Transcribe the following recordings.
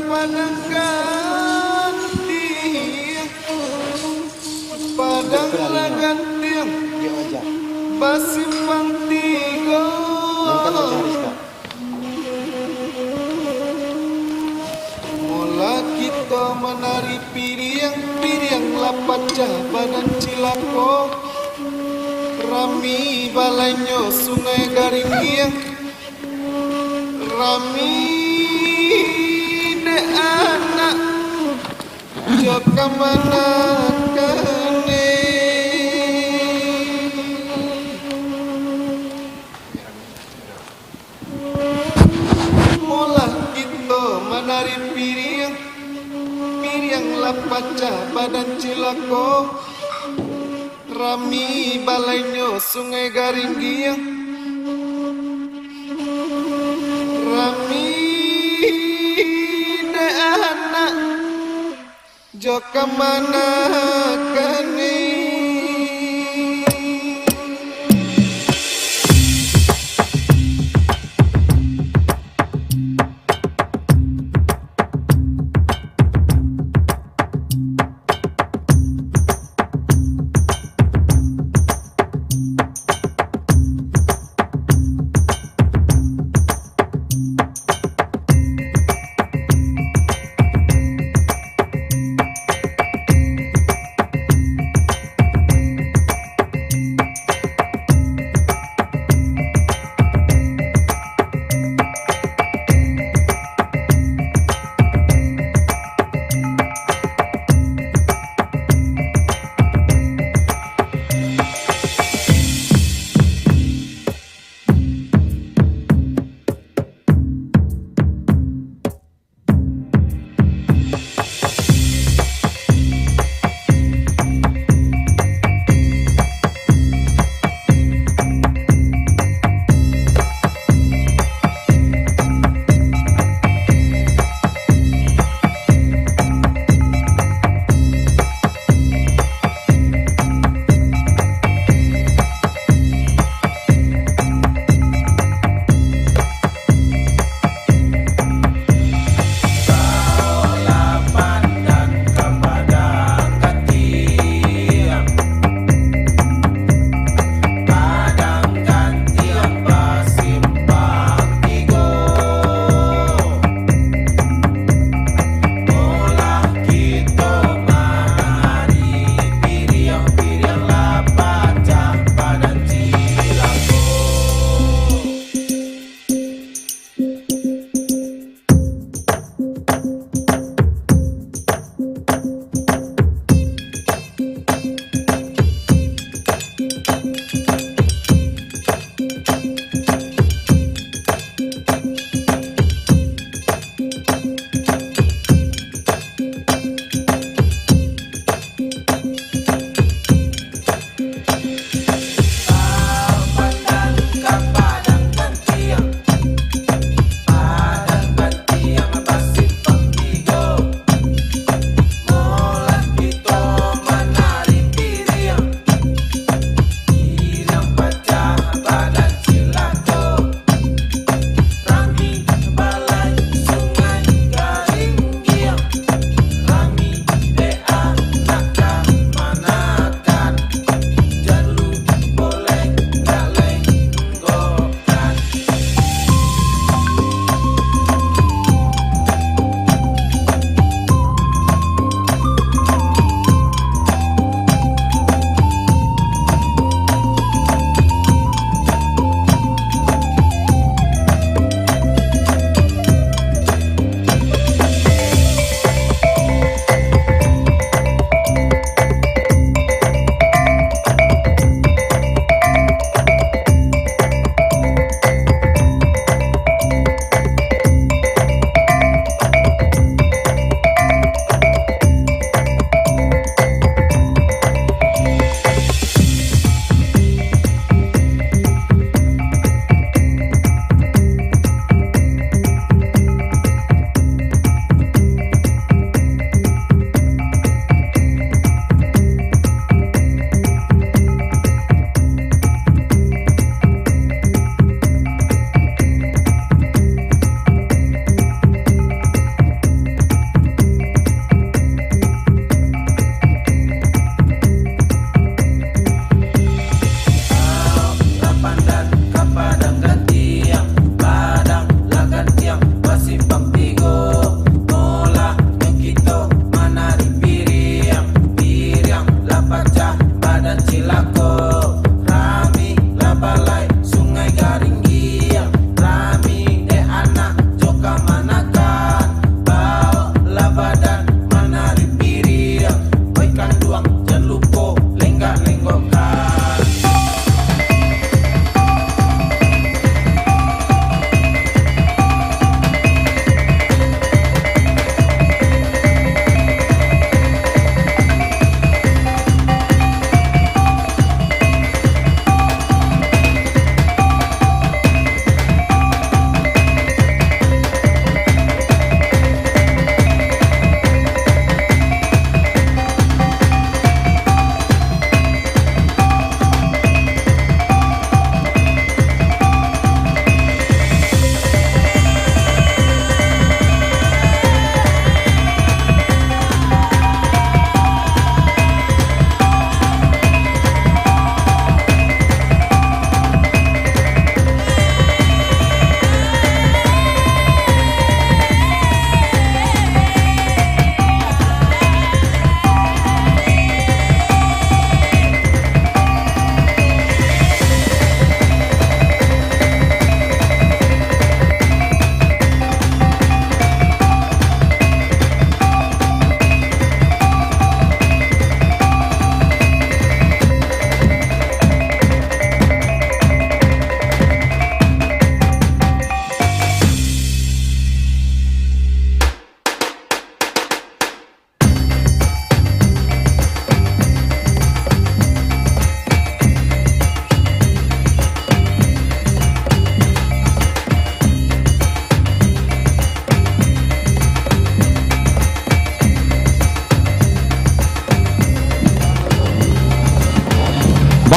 padang ganti, padang ganti, basimpang tiga. Mula kita menari piriang lapacah badan cilako, rami balanyo sungai Garinggiang, rami de anak joka mana kene. Mula kita menari piriang lapacah badan cilako, rami balanyo sungai Garinggiang, rami de anak joka mana kene.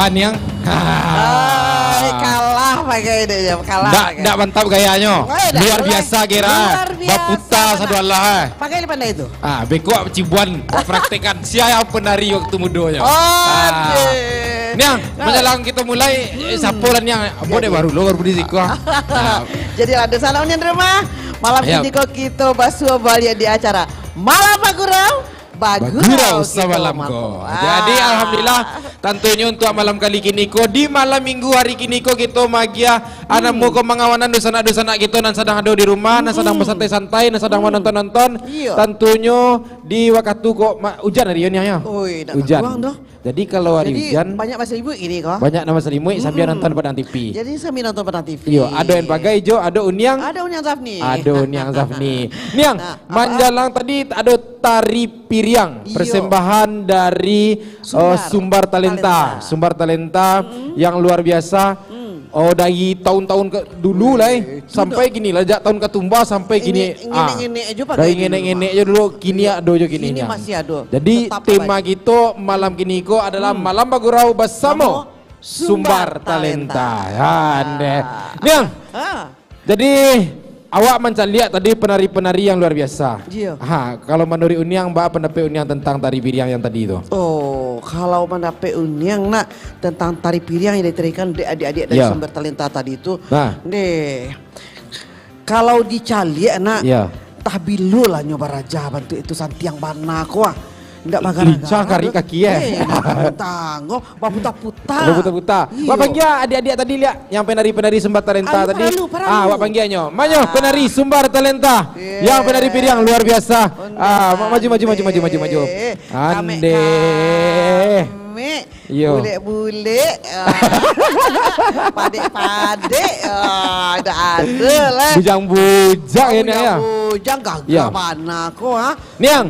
Wah Niang. Kalah pakai ini ya, kalah. Nggak mantap gayanya. Luar biasa kira. Luar biasa. Baputa satu Allah. Pakai di pandai itu. Beko cibuan praktekan siapa penari waktu mudanya. Niang, menjelang kita mulai sapolan yang boleh baru lo baru di siku. Jadi ada salam yang rumah. Malam ini kok kita basuh balia di acara Malam Bagurau. Bagurau semalam ko. Jadi alhamdulillah tentunya untuk malam kali kini ko di malam minggu hari kini ko kita magia anak mau ke mengawanan dosana kita nan sedang ada di rumah, nan sedang bersantai-santai, nan sedang menonton-nonton. Tentunya di waktu kok hujan hari ini ya. Hujan. Jadi kalau hari hujan banyak bahasa ibu ini kok. Banyak nama selimut sambil nonton padang TV. Jadi sambil nonton padang TV. Yo, ada yang pakai hijau, ada Uniang. Ada Uniang Zafni. Ada Uniang Zafni. Niang, Manjalang tadi ada tari Piriang, persembahan dari Sumbar Talenta. Sumbar Talenta yang luar biasa. Dari tahun-tahun ke dulu lah sampai gini lah, jak tahun ketumba sampai gini. Dari ngenek-ngenek aja dulu, kini ada aja gini. Ini masih ada. Jadi tema kita malam kini ko adalah Malam Bagurau bersama Sumbar Talenta. Niang. Jadi awak macam lihat tadi penari-penari yang luar biasa. Kalau menurut Uniang, mbak pendapat Uniang tentang tari Piriang yang tadi itu? Kalau mendapat Uniang nak tentang tari Piriang yang ditarikan adik-adik dari Sumber Talenta tadi itu, kalau dicali nak, tahbilu lah nyoba raja bantu itu santiang bana kuah. Ndak lincah kari kaki tango baputa-puta. Baputa-puta. Wak panggil adik-adik tadi lihat yang penari-penari Sumbar Talenta tadi. Wak panggilnya. Manyo penari Sumbar Talenta. Yang penari Piriang luar biasa. Maju. Ande. Bule-bule. Padek-padek. Ada lah. Bujang-bujang ini ya. Bujang gagah mana ko ha. Niang.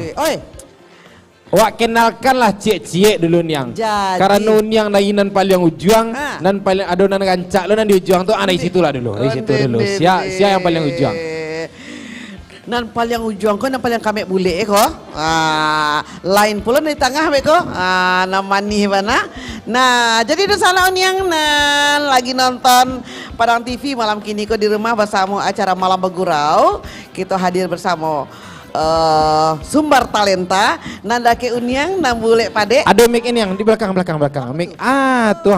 Wak kenalkanlah cie-cie dulu Niang. Karena Niang nan paling ujung, nan paling adonan gancak lo nan di ujung tuh aneh situlah dulu. Dari situ dulu. Sia yang paling ujung. Nan paling ujung ko nan paling kami bule ko. Lain pula di tengah be ko. Namani mana. Nah, jadi itu salah Niang nan lagi nonton Padang TV malam kini ko di rumah bersama acara Malam Bagurau. Kita hadir bersama Sumbar Talenta nanda ke Uniang nambule pade. Ada mic ini yang di belakang mic. Tuh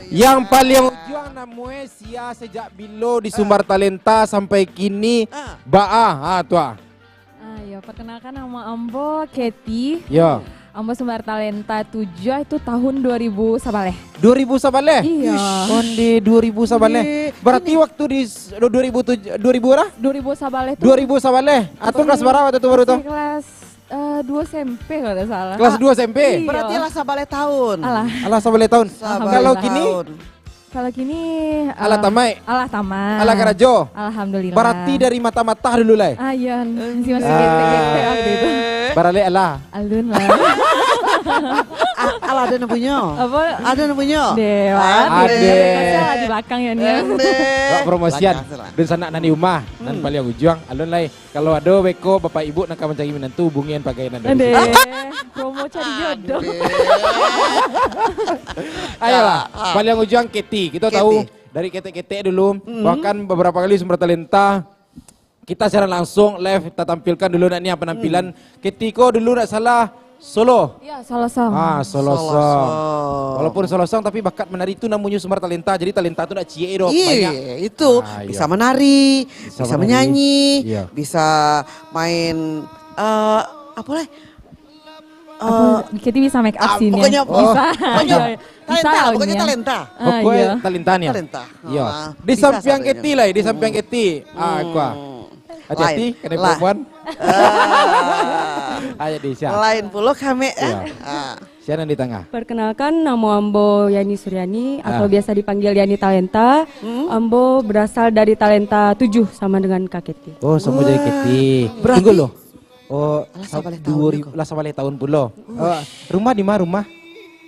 Yang paling ujung namanya sia sejak bilo di Sumbar Talenta sampai kini tuh. Ya perkenalkan nama Ambo Keti. Ambo Sumbar Talenta 7 itu tahun 2000 sabaleh. 2000 sabaleh? Iya. Konde 2000 sabaleh. Berarti waktu di 2007 2000 lah? 2000 sabaleh. 2000 sabaleh. Atau kelas berapa tuh baru tuh? Kelas 2 SMP kalau tidak salah. Kelas 2 SMP? Berarti lah sabaleh tahun. Alah sabaleh tahun. Kalau kini? Kalau kini Alah tamai. Alah karajo. Alhamdulillah. Berarti dari mata-mata dulu lah. Iya, masih gete-gete waktu itu. Barale alah. Alun lah. Alah ada namanya. Apa? Ada namanya. Dewa. Ada di belakang ya nih. Promosian. Dan sana nani rumah. Nan paling ujung. Alun lah. Kalau ada beko bapak ibu nak mencari menantu hubungian pakaian anda. Promo cari jodoh. Ayolah. Paling ujung Keti. Kita tahu dari kete-kete dulu. Bahkan beberapa kali Sumber Talenta kita secara langsung live kita tampilkan dulu naknya penampilan Ketiko dulu nak salah solo. Iya, solo song. Solo song. Walaupun solo song tapi bakat menari itu namanya Sumber Talenta. Jadi talenta itu nak cie dong. Iya, itu bisa menari, bisa menyanyi, bisa main apa lah? Kita bisa make up sih pokoknya pokoknya talenta. Pokoknya talentanya. Iya. Di samping Keti lah, di samping Keti. Hati-hati kena perempuan. Ayo di siap. Lain pula kami. Siapa di tengah? Perkenalkan nama Ambo Yani Suryani atau biasa dipanggil Yani Talenta. Ambo berasal dari Talenta 7 sama dengan Kak Keti. Oh, sama jadi Keti. Tunggu loh. Oh, 2000 tahun pula. Rumah di mana rumah?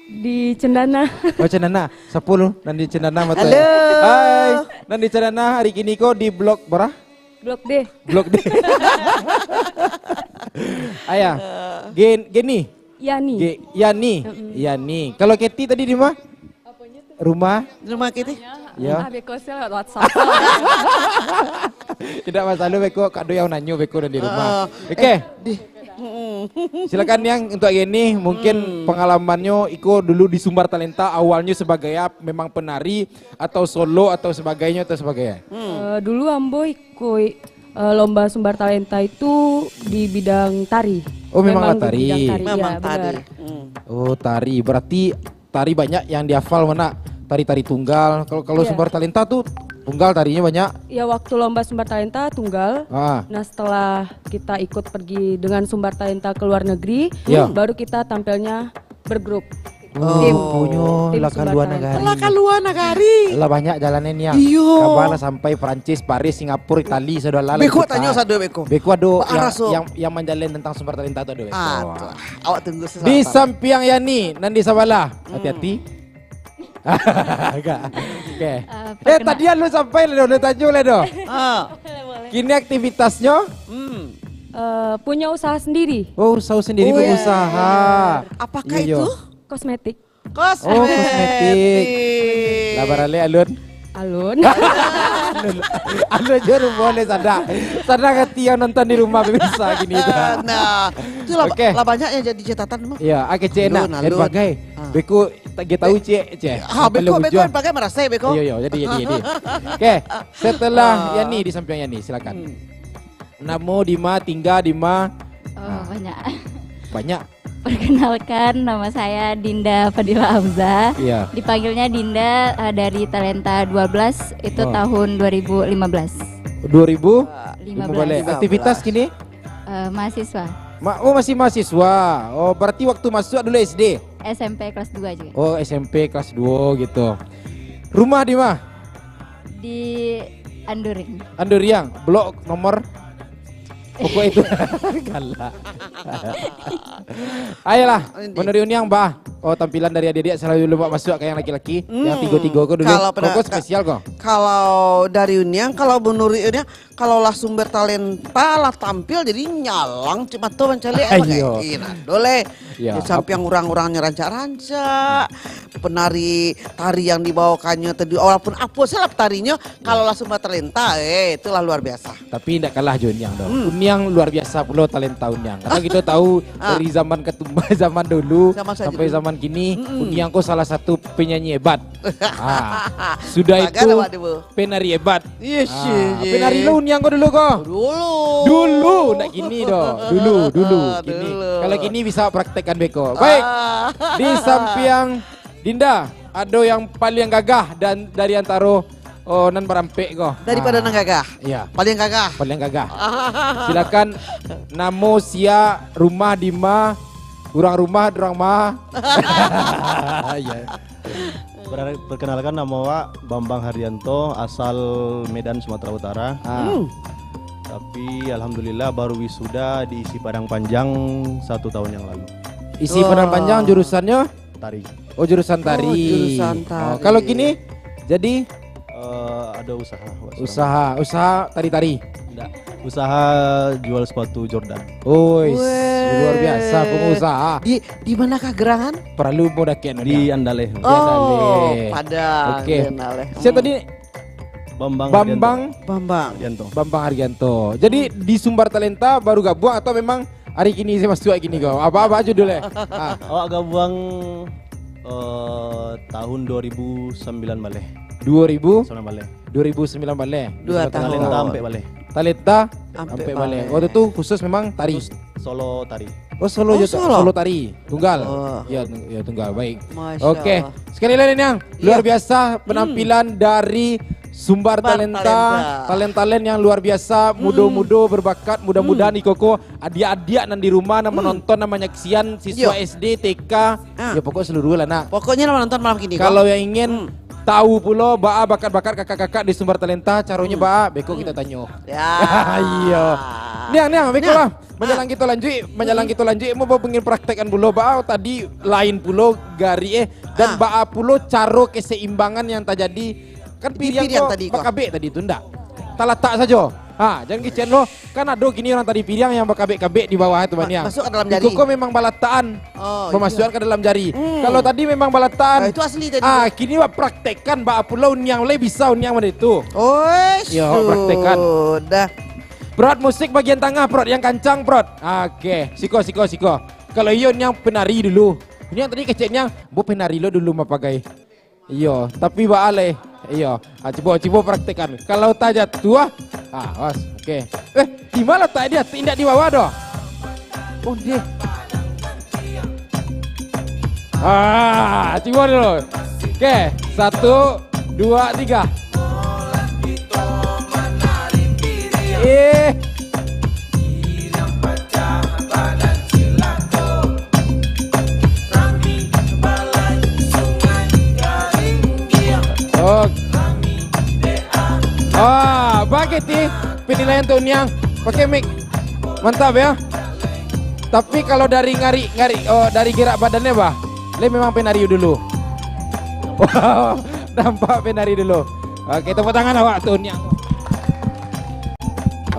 Di Cendana. Oh, Cendana. 10 dan di Cendana mata. Halo. Hai. Dan di Cendana hari ini kok di blok berapa? Blok D. Blok D. Ayah. Yani. Yani. Yani. Kalau Keti tadi di mana? rumah. Rumah kita. Ya. Beko sih lewat WhatsApp. Tidak masalah Beko, kado yang nanyo Beko dan di rumah. Oke. Silakan yang untuk ini mungkin pengalamannya Iko dulu di Sumbar Talenta awalnya sebagai memang penari atau solo atau sebagainya atau sebagainya. Dulu Ambo ikut lomba Sumbar Talenta itu di bidang tari. Oh memang di tari. bidang tari. Memang Ya, tadi. benar. Oh tari, berarti tari banyak yang dihafal mana? Tari-tari tunggal. Kalau Iya. Sumbar Talenta tuh tunggal tarinya banyak. Ya waktu lomba Sumbar Talenta tunggal. Ah. Nah setelah kita ikut pergi dengan Sumbar Talenta ke luar negeri, Ya. baru kita tampilnya bergrup. Punya Tim lakan Sumbar luar Talenta. negara. Lah kan luar negari. Lah banyak jalannya nih yang Iyo. kabar sampai Prancis, Paris, Singapura, Itali, saudara. Beko tanya satu Beko. Beko ado Pak Araso. yang menjalin tentang Sumbar Talenta tuh ada Beko. Tuh. Awak tunggu sesaat. Di samping Yani, Nandi Sabala. Hati-hati. Enggak. Oke. Tadi lu sampai le udah tanya le do. Kini aktivitasnya Punya usaha sendiri, oh usaha sendiri berusaha. Apakah Iya. itu? kosmetik. Kosmetik. Oh, kosmetik. Labarale alun. Alun. Alun juru boleh sada. Sada hati yang nonton di rumah bisa gini itu. Nah, itu lah, Oke. lah banyak yang jadi catatan mah. Iya, ake cena. Alun, Dan alun. bagai. Beku tak tahu cek. Beko pakai merasa Beko. Iya, jadi. Oke, setelah Yani di samping Yani, silakan. Namo Dima, tinggal Dima. Oh, banyak. Banyak. Perkenalkan, nama saya Dinda Fadila Hamzah. Iya. Dipanggilnya Dinda dari Talenta 12 itu Oh. tahun 2015. 2000 15. Aktivitas kini? Mahasiswa Oh masih mahasiswa. Oh berarti waktu masuk dulu SD. SMP kelas 2 juga. Oh SMP kelas 2 gitu. Rumah di mana? Di Anduring. Anduriang. Blok nomor. Pokok itu. Galak. Ayolah, menurut yang bah. Oh tampilan dari adik-adik selalu dulu masuk kayak yang laki-laki. Yang tiga-tiga kok dulu. Kalau Kok spesial kok. Kalau dari Uniang, kalau menurut Uniang, kalau lah Sumber Talenta lah tampil jadi nyalang cuma tuh mencari Ayo. boleh. Ya, Di samping orang-orangnya ranca-ranca, penari tari yang dibawakannya tadi walaupun apa sih lah tarinya, kalau lah Sumber Talenta itulah luar biasa. Tapi tidak kalah Jo Uniang dong. Uniang luar biasa pula talenta Uniang. Karena kita tahu dari zaman ketumba zaman dulu Zaman saja sampai dulu. zaman kini Uniang kok salah satu penyanyi hebat. Sudah Bagai itu lah, Pak Dewo. penari hebat. Yes, yes. Penari lu Uniang kok dulu kok. Dulu nak gini dong. Dulu gini. dulu. Kalau gini bisa praktekkan Beko. Baik. Di samping Dinda ada yang paling gagah dan dari antara nan berampek kok. Daripada nang gagah. Iya. Paling gagah. Paling gagah. Silakan namo sia rumah Dima kurang rumah dorang mah. Iya. Perkenalkan nama Wak Bambang Haryanto, asal Medan, Sumatera Utara. Tapi alhamdulillah baru wisuda di isi Padang Panjang 1 tahun yang lalu. Isi Padang Panjang jurusannya? Tari. Oh jurusan tari. Oh, jurusan tari. Kalau gini jadi Ada usaha tari-tari. Enggak. Usaha jual sepatu Jordan. Woi, Weh. luar biasa pengusaha. Di manakah gerangan? Perlu mudah kian Di Andaleh. Oh, Andaleh. Padang. Oke. Denaleh. Saya tadi Bambang Bambang. Haryanto. Bambang Haryanto. Jadi di Sumbar Talenta baru gabung atau memang hari ini saya masuk gini kau? Apa judulnya? Oh, agak buang tahun 2009 balik. 2000 Soalnya balik. 2009 balik. 2 tahun. Talenta sampai balik. Talenta Sampai sampai balik. balik. Waktu itu khusus memang tari. Solo tari. Oh solo, Oh, solo. solo tari, tunggal. Oh. Ya tunggal, baik. Masya Oke, Allah. sekali lagi yang luar Iya. biasa penampilan dari Sumbar Talenta, talent yang luar biasa, muda-muda berbakat, mudah-mudahan Ikoko adik-adik nan di rumah nan menonton nan menyaksian siswa Yo. SD, TK, ya pokok seluruh lah nak. Pokoknya nama nonton malam ini. Kalau yang ingin tahu pula baa bakat-bakat kakak-kakak di Sumbar Talenta, caranya baa beko kita tanya. Ya. Iya. Niang, beko lah. Menjalang kita lanjut, mau pengen praktekkan pula baa tadi lain pula gari dan baa pula caro keseimbangan yang terjadi kan Di pilihan pilihan kok tadi kok. Pak Kabek tadi itu ndak. Tak letak saja. Jangan kicen lo. Kan ada gini orang tadi piriang yang berkabek-kabek di bawah itu banyak. Masuk ke dalam jari. Koko memang balataan. Memasukkan ke dalam jari. Kalau tadi memang balataan. Itu asli tadi. Kini wak praktekkan bak pulau unyang le bisa unyang mana itu. Yo, praktekkan. Sudah. Prod musik bagian tengah, prod yang kancang, prod. Oke, siko. Kalau iyo yang penari dulu. Ini yang tadi keceknya, bu penari lo dulu mah pakai. Iyo, tapi ba ale. Iyo, coba praktekkan. Kalau tajat tua, was, oke. Di mana tak dia? Tindak di bawah doh. Oh dia. Coba dulu. Oke, 1, 2, 3. Bageti penilaian tuh Niang pakai mic mantap ya. Tapi kalau dari ngari dari gerak badannya bah, le memang penari dulu. Wow, nampak penari dulu. Oke, tepuk tangan awak tuh Niang.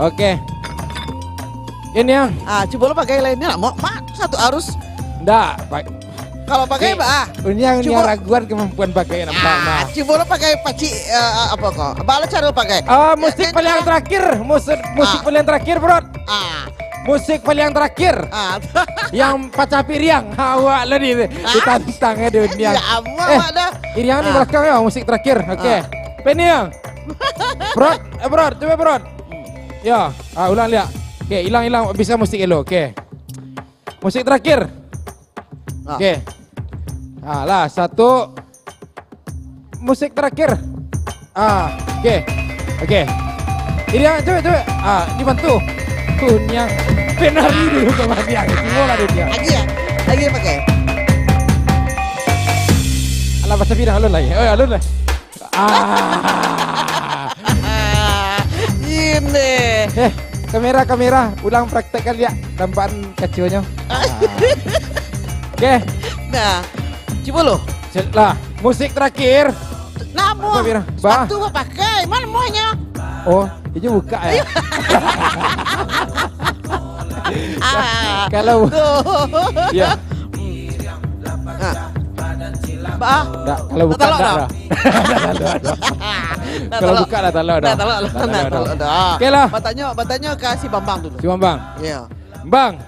Oke. Ini yang. Coba lo pakai lainnya, mau satu arus. Enggak, kalau pakai yang raguan kemampuan pakai nampak mah. Coba lo pakai paci apa kok? Bala cara pakai. Musik paling terakhir, musik paling terakhir, bro. Musik paling terakhir. Yang pacah piriang. Awak lo ditantangnya dunia. Ya ampun, ada. Iriang di belakang ya, musik terakhir. Oke. Penny yang. Bro, coba bro. Ya, ulang lihat. Oke, hilang bisa musik elo. Oke. Musik terakhir. Oke. Lah, satu musik terakhir. Oke. Ini yang coba. Dibantu. Tunya penari dulu sama dia. Bola dia. Lagi pakai. Alah bahasa pirang alun lah. Alun lah. Ini. Kamera, ulang praktekkan lihat tambahan kacaunya. Oke. Nah, coba lo. Lah, musik terakhir. Namun, sepatu mau pakai, mana maunya? Oh, itu buka ya. Kalau ya. Kalau buka dah. Kalau buka dah tahu dah. Oke lah. Batanya kasih Bambang dulu. Si Bambang. Iya. Bang.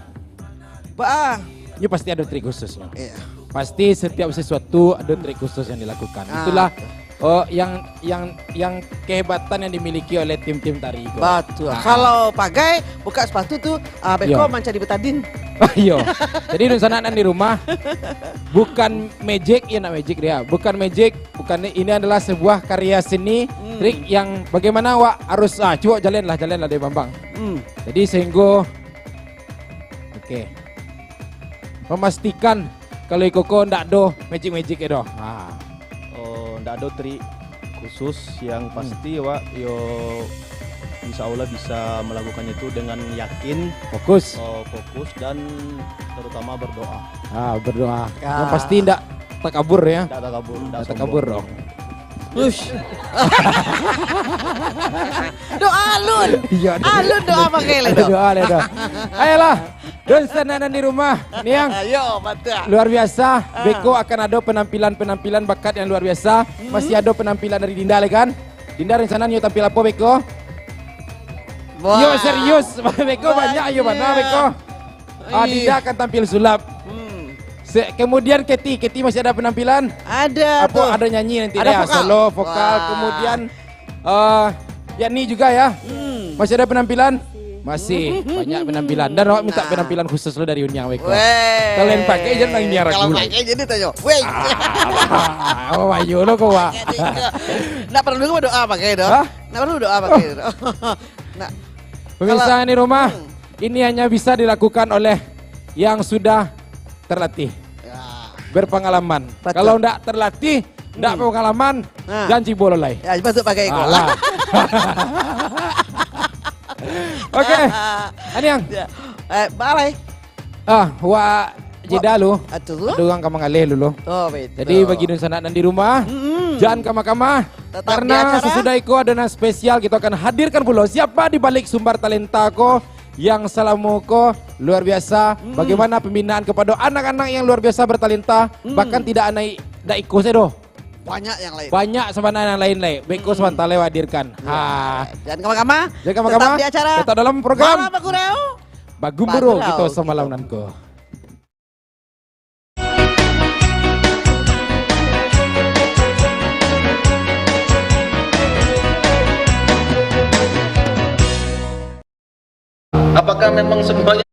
Ini pasti ada trik khususnya. Iya. Pasti setiap sesuatu ada trik khusus yang dilakukan. Itulah yang kehebatan yang dimiliki oleh tim-tim tari. Betul. Kalau pakai buka sepatu tuh beko manca di betadin. Iya. Jadi nusananan di rumah bukan magic, magic dia. Bukan magic, ini adalah sebuah karya seni trik yang bagaimana wak harus coba jalanlah deh Bambang. Jadi sehingga memastikan kalau Koko ndak do magic itu. Ndak ada trik khusus yang pasti Wak insya Allah bisa melakukannya itu dengan yakin, fokus dan terutama berdoa. Berdoa. Yang pasti ndak takabur ya. Ndak takabur dong. Doa alun. Alun doa pakai le. Doa. Ayolah. Dan sananan di rumah, Niang. Ayo, betul. Luar biasa. Beko akan ada penampilan bakat yang luar biasa. Masih ada penampilan dari Dinda kan? Dinda rencana nyo tampil apa Beko? Yo serius, Beko banyak ayo mana Beko? Dinda akan tampil sulap. Kemudian Keti masih ada penampilan? Ada. Ada nyanyi nanti ada ya, solo, vokal. Kemudian Yani juga ya. Masih ada penampilan? Masih banyak penampilan. Dan awak minta penampilan khusus lo dari Unyang Beko. Kalian pakai jangan nang kalau pakai jadi tanyo. Ayo lo kau. Nggak perlu doa pakai doh. Nggak perlu doa pakai doh. Nah, pemirsa di rumah, ini hanya bisa dilakukan oleh yang sudah terlatih, berpengalaman. Kalau enggak terlatih, enggak pengalaman, janji bololai. Ya, masuk pakai itu. Oke, Aniang. Balai. Wa jeda lu. Aduh, kamang aleh lu. Oh, betul. Jadi bagi dun sana dan di rumah, jangan kama-kama. Tetap di Karena acara. sesudah itu ada yang spesial kita akan hadirkan pula siapa di balik sumber talenta ko yang selama ko luar biasa. Bagaimana pembinaan kepada anak-anak yang luar biasa bertalenta, bahkan tidak naik ikut saya doh. Banyak yang lain. Banyak sebenarnya yang lain. Beko sebentar hadirkan. Jangan kemana-mana. Jangan kemana-mana. Tetap di acara. Tetap dalam program Malam Bagurau. Bagumburau Bagurau, gitu gitu. semalam nanko. Apakah memang sembahyang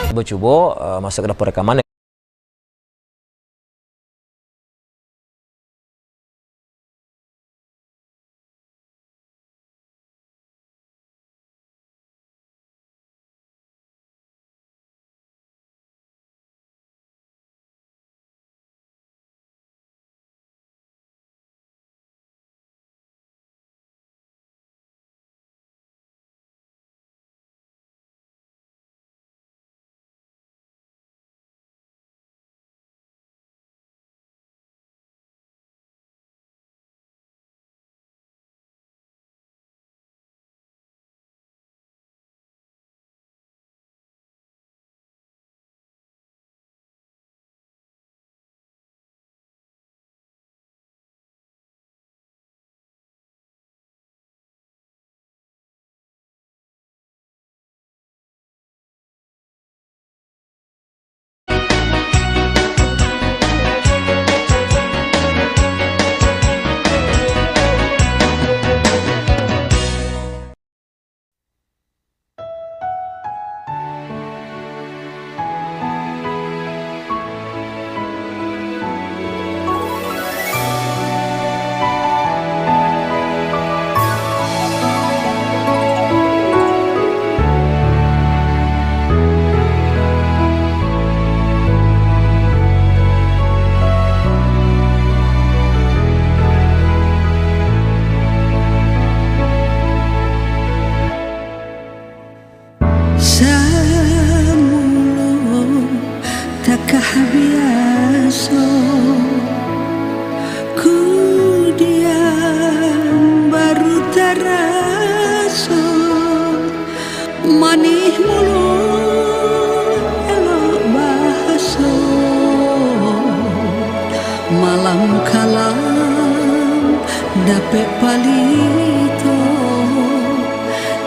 Coba-coba masuk ke dapur rekaman. Takah biasa ku diam baru terasa manih mulut elok bahasa malam kalam dapet palito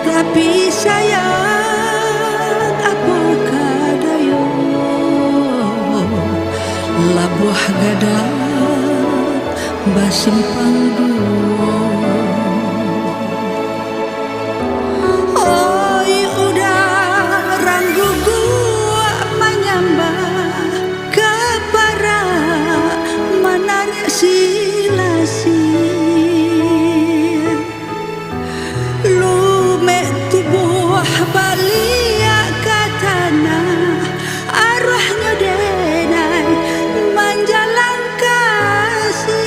tapi sayang apakah dayo labuh gadang basimpang dua. Oi udah ranggu gua menyambah kepara menarik silasi lumek tubuh balia katana arwahnya denai menjalan kasih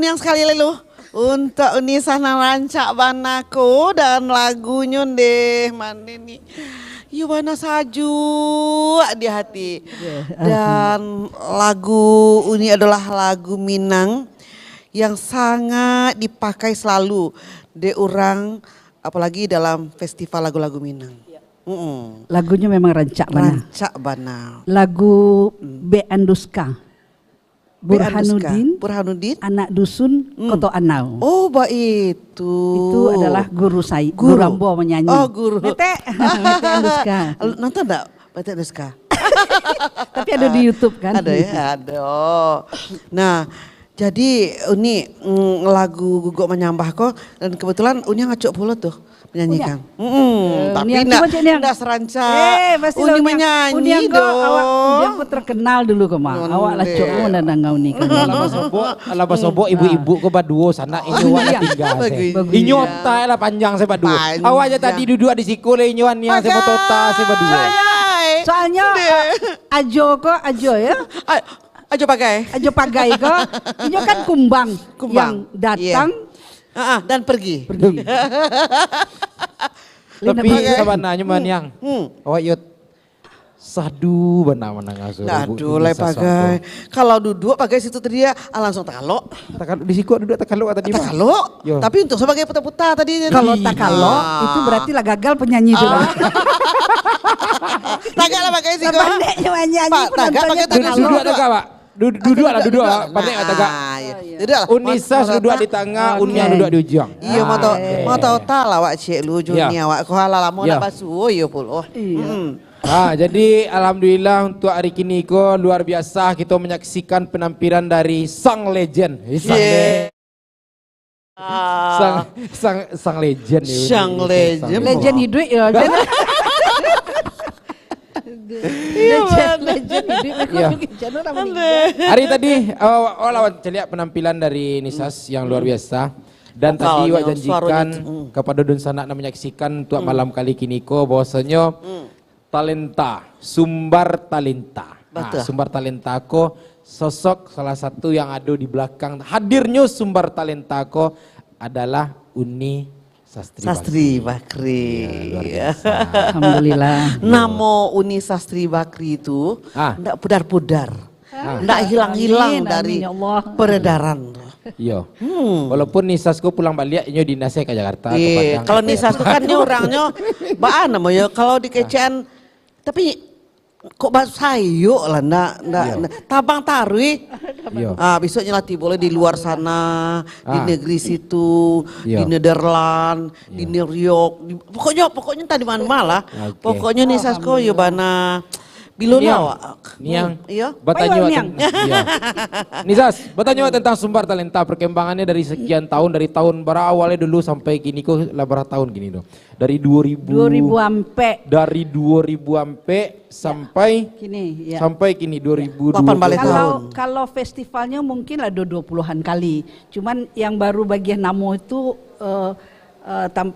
yang sekali lalu untuk Unisa Narancak Banako dan lagunya deh mana nih. Yubana Saju di hati. Dan lagu ini adalah lagu Minang yang sangat dipakai selalu de orang apalagi dalam festival lagu-lagu Minang. Lagunya memang Rancak Bana. Rancak Bana. Lagu B. Anduska. Burhanuddin, anak dusun Koto Anau. Oh, baik itu. Itu adalah guru saya, guru Ambo menyanyi. Oh, guru. Mete Anduska. Nonton enggak Mete Anduska? Tapi ada di YouTube kan? Ada ya, ada. Nah, jadi ini lagu Guguk Menyambah kok dan kebetulan Unya ngacuk pula tuh menyanyikan. Tapi enggak serancak. Uni menyanyi dong. Awak pun terkenal dulu kok mah. Awak lah cok dan nangau ni kan. Alaba sobo ibu-ibu ko baduo sana inyo wala tinggal. Inyo ta lah panjang saya baduo. Awak aja tadi duduk di siku le inyo yang saya tota saya baduo. Soalnya ajo ya. Ajo pagai kok. Inyo kan kumbang yang datang dan pergi. Tapi sebenarnya man yang awak yut sadu benar-benar ngasuh. Aduh, lay pagai. Kalau duduk pagai situ dia langsung takalo. Takalo di siku duduk takalo tadi. Takalo. Tapi untuk sebagai putar-putar tadi. Kalau takalo itu berarti lah gagal penyanyi dulu. Tagak lah pakai siku. Pandainya menyanyi Tagak pakai takalo. Duduk tagak Pak. Duduk pandai tagak. Unisa duduk di tengah, Unya duduk di ujung. Iya mau tahu lah wak cik lu dunia wak ko halala mau nak basuh yo pul. Jadi alhamdulillah untuk hari kini ko luar biasa kita menyaksikan penampilan dari sang legend. Sang legend. Sang legend. Legend hidup ya. Hari tadi lawan celiak penampilan dari Nisas yang luar biasa dan tadi wak janjikan kepada Dun Sanak menyaksikan untuk malam kali kini ko bahwasanya talenta sumber talenta. Sumber talenta ko sosok salah satu yang ada di belakang hadirnya sumber talenta ko adalah Uni Sastri Bakri. Ya, alhamdulillah. Nama Uni Sastri Bakri itu enggak pudar-pudar. Enggak hilang-hilang dari peredaran. Iya. Walaupun Nisasku pulang balik nyo dinasnya ke Jakarta. Kalau Nisasku kan orangnya baan namanya kalau di kecean tapi kok sayuk lah ndak tabang tarwi. Besoknya latih boleh di luar sana, di negeri situ, di Nederland, di New York, pokoknya tadi mana-mana lah. Pokoknya nih Sasko yo bana Bilola Niang. Bertanya Nisas, bertanya tentang sumber talenta perkembangannya dari sekian tahun, dari tahun berawalnya dulu sampai kini kok berapa tahun gini dong. Dari 2000 ampe. Dari 2000 ampe sampai kini ya. Sampai kini 2020. Kalau festivalnya mungkin lah 20-an kali. Cuman yang baru bagian namo itu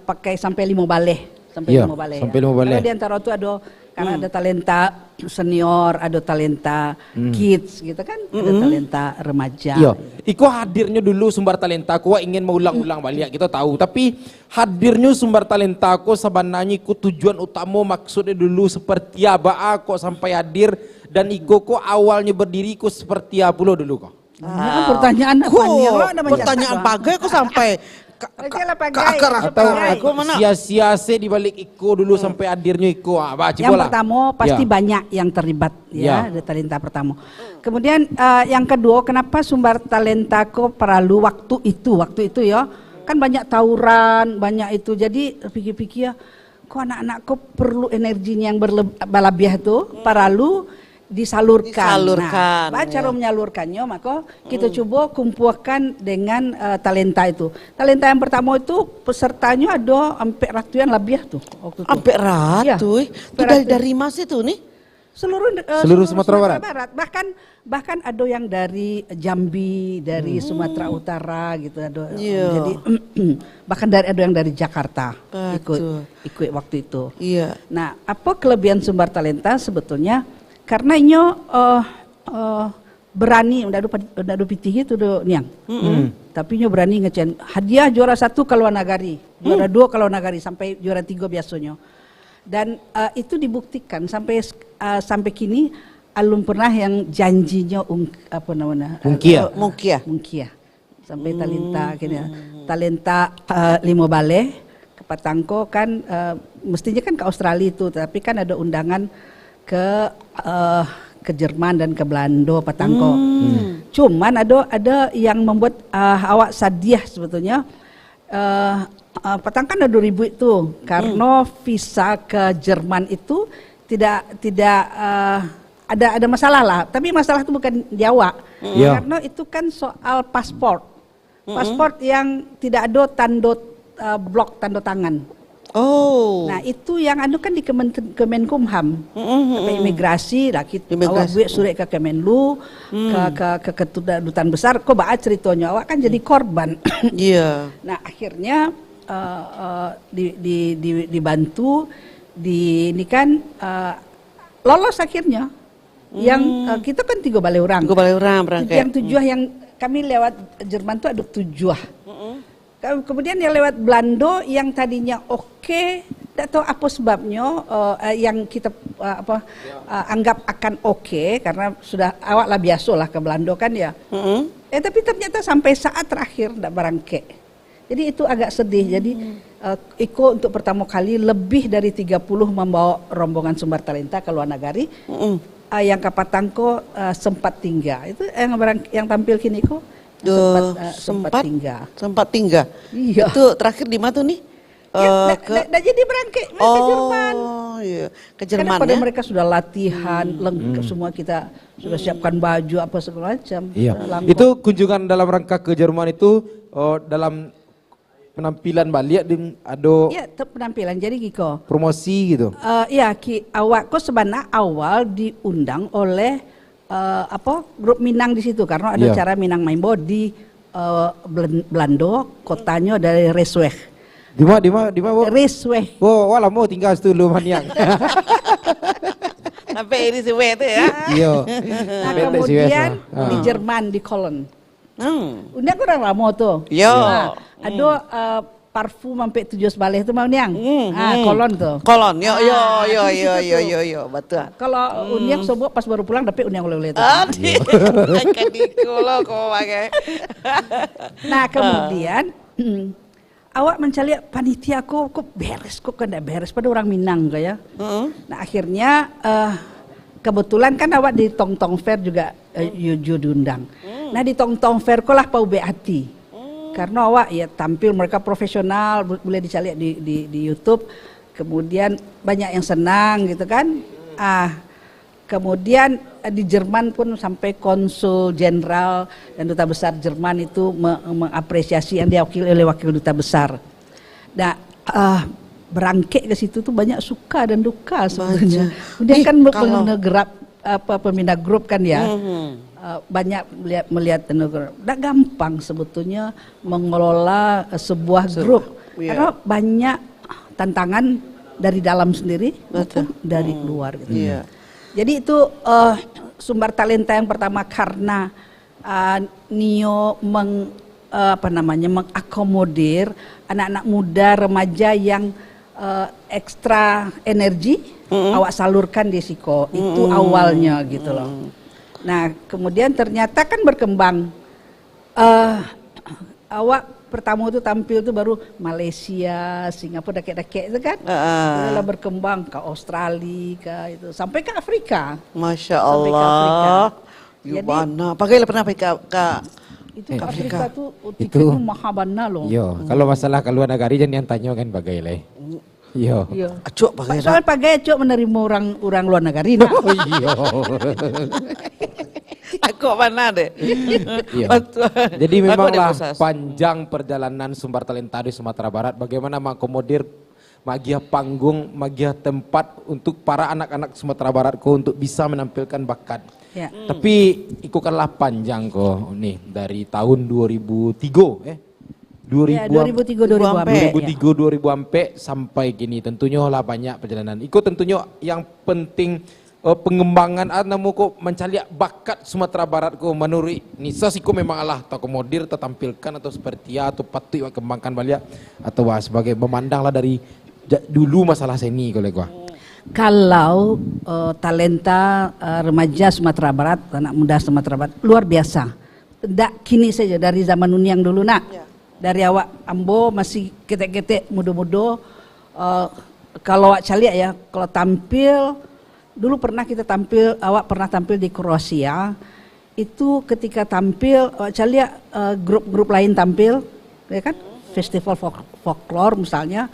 pakai sampai 5 baleh. Sampai 5 baleh. Sampai 5 baleh. Karena di antara itu ada karena ada talenta senior, ada talenta kids gitu kan, ada talenta remaja. Iya, iko hadirnya dulu sumber talenta ku ingin mengulang-ulang balik kita tahu, tapi hadirnya sumber talenta ku sebenarnya ku tujuan utama maksudnya dulu seperti apa kok sampai hadir dan iko kok awalnya berdiri ku seperti apa dulu kok. Pertanyaan pertanyaan pagai ku sampai atau sia-sia di balik Iko dulu sampai hadirnya Iko. Yang pertama pasti banyak yang terlibat ya, ada talenta pertama. Kemudian yang kedua, kenapa sumber talenta ko perlu waktu itu ya kan banyak tawuran, banyak itu, jadi pikir-pikir kok anak-anak ko perlu energinya yang berlebihan tuh perlu disalurkan. Nah, cara menyalurkannya maka kita coba kumpulkan dengan talenta itu. Talenta yang pertama itu pesertanya ada sampai ratusan lebih tuh. Sampai ratus? Itu dari Mas itu nih? Seluruh Sumatera Barat. Bahkan ada yang dari Jambi, dari Sumatera Utara gitu ada. Jadi bahkan ada yang dari Jakarta ikut waktu itu. Iya. Nah, apa kelebihan sumber talenta sebetulnya? Karena berani ndak ada pitih itu do niang. Tapi nyo berani ngecen hadiah juara 1 ke luar negari, juara 2 ke luar negari sampai juara 3 biasanya. Dan itu dibuktikan sampai kini alum pernah yang janjinya apa namanya? Mungkia. Sampai talenta limo bale ke Patangko kan mestinya kan ke Australia itu, tapi kan ada undangan ke Jerman dan ke Belanda Patangko. Cuman ada yang membuat awak sadiah sebetulnya. Patang kan ada 2000 itu karena visa ke Jerman itu tidak ada masalah lah, tapi masalah itu bukan di awak. Karena itu kan soal paspor yang tidak ada blok tanda tangan. Nah itu yang anu kan di Kemenkumham, sampai imigrasi, lah kita awak buat surat ke Kemenlu, ke kedutaan besar, kok baca ceritanya awak kan jadi korban. Nah akhirnya dibantu, ini kan lolos akhirnya. Yang kita kan 3 balai orang berangkat. Yang 7 yang kami lewat Jerman tuh ada 7. Kemudian yang lewat Belanda yang tadinya oke, tidak tahu apa sebabnya yang kita anggap akan oke karena sudah awak lah biasa lah ke Belanda kan ya. Tapi ternyata sampai saat terakhir tidak berangkat. Jadi itu agak sedih. Jadi Iko untuk pertama kali lebih dari 30 membawa rombongan Sumber Talenta ke luar negeri. Yang ke Patangko sempat tinggal. Itu yang tampil kini Iko. Sempat tinggal. Iya. Itu terakhir di mana tuh nih? Jadi berangkat ke Jerman. Iya. Ke Jerman. Karena pada mereka sudah latihan, lengkap semua, kita sudah siapkan baju apa segala macam. Iya. Itu kunjungan dalam rangka ke Jerman itu dalam penampilan balik ada. Iya, penampilan. Jadi Giko. Promosi gitu. Iya, awak kok sebenarnya awal diundang oleh grup Minang di situ karena ada cara Minang main body Belanda, kotanya dari Resweg. Di mana Bu? Resweg. Oh, wala mau tinggal situ lu maniang. Sampai ini si itu ya. Iya. Nah, kemudian di Jerman di Cologne. Undang orang lama tuh. Nah, ada parfum sampai 7 balik itu mau niang. Kolon tuh. Kolon. Yo, betul. Kalau Unyang sobo pas baru pulang tapi Unyang oleh-oleh itu. Nah, kemudian awak mencari panitia kok beres, kok enggak beres pada orang Minang ya. Nah, akhirnya kebetulan kan awak di Tong Tong Fair juga diundang. Nah, di Tong Tong Fair kok lah pau beati. Karena awak ya tampil mereka profesional, boleh dicari di YouTube. Kemudian banyak yang senang gitu kan. Kemudian di Jerman pun sampai konsul jenderal dan duta besar Jerman itu mengapresiasi yang diwakili oleh wakil duta besar. Nah, berangkat ke situ tuh banyak suka dan duka sebenarnya. Kemudian kan gerak pemindah grup kan ya. Banyak melihat negara. Tidak gampang sebetulnya mengelola sebuah grup karena banyak tantangan dari dalam sendiri maupun dari luar. Gitu. Jadi itu Sumber Talenta yang pertama karena Nio mengakomodir anak-anak muda remaja yang ekstra energi awak salurkan di Siko. Itu awalnya gitu loh. Nah, kemudian ternyata kan berkembang. Awak pertama itu tampil itu baru Malaysia, Singapura, dake-dake itu kan. Lalu berkembang ke Australia, ke itu sampai ke Afrika. Masya Allah. Gimana? Pakai pernah ke itu ke Afrika tuh itu mahabana loh. Yo, kalau masalah keluar negara jangan yang tanya kan bagai leh. Yo. Acuk pakai. Soal pakai acuk menerima orang luar negara nah. Oh iya. Aku mana deh. Jadi memanglah panjang perjalanan Sumber Talenta di Sumatera Barat bagaimana mengakomodir magia panggung, magia tempat untuk para anak-anak Sumatera Barat untuk bisa menampilkan bakat. Tapi ikukanlah panjang kok nih dari tahun 2003 2003 sampai gini tentunya lah banyak perjalanan. Ikut tentunya yang penting pengembangan anamu ko mencari bakat Sumatera Barat ko menurut Nisa sih ko memang Allah atau komodir tertampilkan atau seperti atau patut kembangkan balik atau sebagai memandang lah dari dulu masalah seni kalau gua. Kalau talenta remaja Sumatera Barat, anak muda Sumatera Barat luar biasa. Tidak kini saja dari zaman Uniang dulu nak. Dari awak Ambo masih ketek-ketek muda-muda. Kalau awak caliak ya, kalau tampil dulu pernah kita tampil, awak pernah tampil di Kroasia. Itu ketika tampil, awak caliak grup-grup lain tampil, ya kan? Festival folklore misalnya.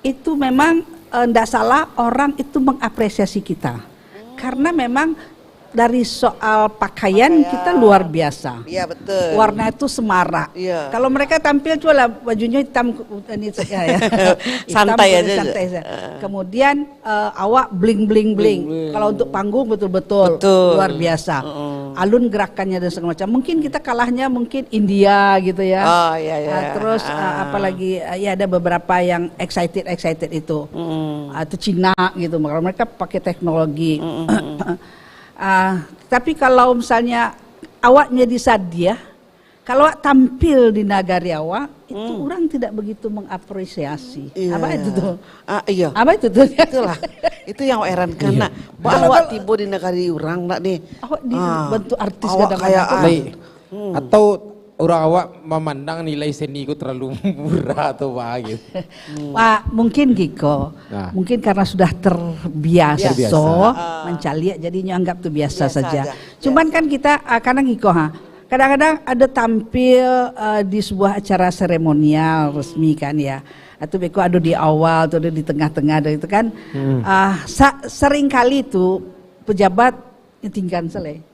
Itu memang tidak salah orang itu mengapresiasi kita. Karena memang dari soal pakaian kita luar biasa. Iya betul. Warna itu semarak. Iya. Kalau mereka tampil cuma bajunya hitam ini ya. Santai aja. Santai aja. Kemudian awak bling bling bling. Kalau untuk panggung betul-betul luar biasa. Alun gerakannya dan segala macam. Mungkin kita kalahnya mungkin India gitu ya. Oh iya iya. Terus apalagi ya ada beberapa yang excited itu. Atau Cina gitu. Kalau mereka pakai teknologi. Tapi kalau misalnya awaknya di Sadia, kalau awak tampil di nagari awak, itu orang tidak begitu mengapresiasi. Iya. Apa itu tuh? Iya. Apa itu tuh? Itulah. Itu yang awak herankan nak. Awak tiba di negari orang nak nih. Awak dibentuk artis awak kayak atau orang awak memandang nilai seni ku terlalu murah atau apa gitu. Pak, mungkin Giko, mungkin karena sudah terbiasa mencaliak jadinya anggap itu biasa saja. Cuman kan kita kadang Giko kadang-kadang ada tampil di sebuah acara seremonial resmi kan ya. Atau Beko ada di awal atau ada di tengah-tengah itu kan. Sering kali itu pejabat tinggal selesai.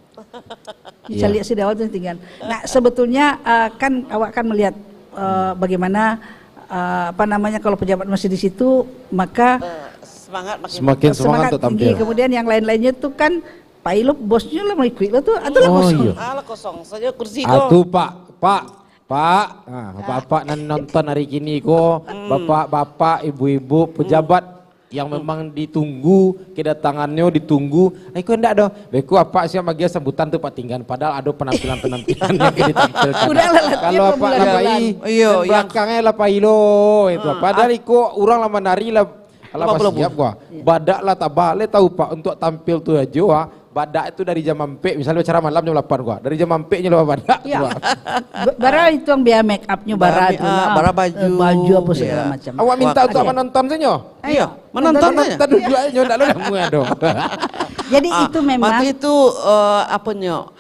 Bisa lihat si awal itu tinggal. Nah sebetulnya kan awak kan melihat bagaimana apa namanya kalau pejabat masih di situ maka semakin semangat untuk tampil. Kemudian yang lain-lainnya tuh kan Pak Ilop bosnya lah mau ikut lah tuh, atau lah kosong. Lah kosong saja kursi Atuh Bapak nonton hari kini ko, bapak-bapak, ibu-ibu, pejabat yang memang ditunggu kedatangannya ditunggu. Aku enggak doh. Beku apa sih bagian sambutan tuh Pak Tinggan padahal ada penampilan-penampilan yang ditampilkan. Kalau apa Labai belakangnya lah Pak Ilo itu. Padahal iku orang lama nari lah kalau siap gua. Badak lah tak balik tahu Pak untuk tampil tuh aja. Badak itu dari jam mampek misalnya acara malam jam 8 gua. Dari jam mampeknya lah badak. Iya. Bara itu yang biaya make upnya bara itu. Bara baju apa segala macam. Awak minta untuk menonton saja? Iya, menonton aja. Tadi dua aja ndak lu kamu aduh. Jadi itu memang itu apa nyo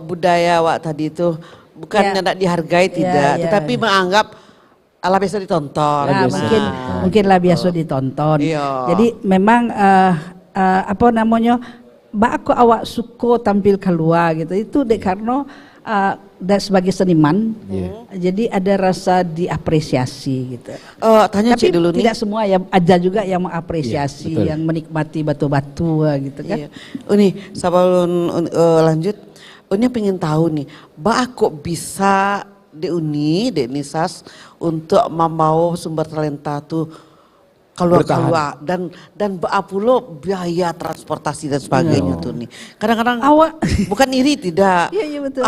budaya awak tadi itu bukan tidak dihargai tidak, tetapi menganggap ala biasa ditonton. Mungkin lah biasa ditonton. Jadi memang apa namanya aku awak suka tampil keluar gitu itu dek karena sebagai seniman jadi ada rasa diapresiasi gitu. Tanya tapi dulu tidak nih. semua ya ada juga yang mengapresiasi yang menikmati batu-batu gitu kan. Uni sebelum lanjut Uni pengen tahu nih kok bisa de Nisas untuk membawa sumber talenta tuh keluar dan beapulo biaya transportasi dan sebagainya tuh nih. Kadang-kadang awak bukan iri tidak. Iya betul.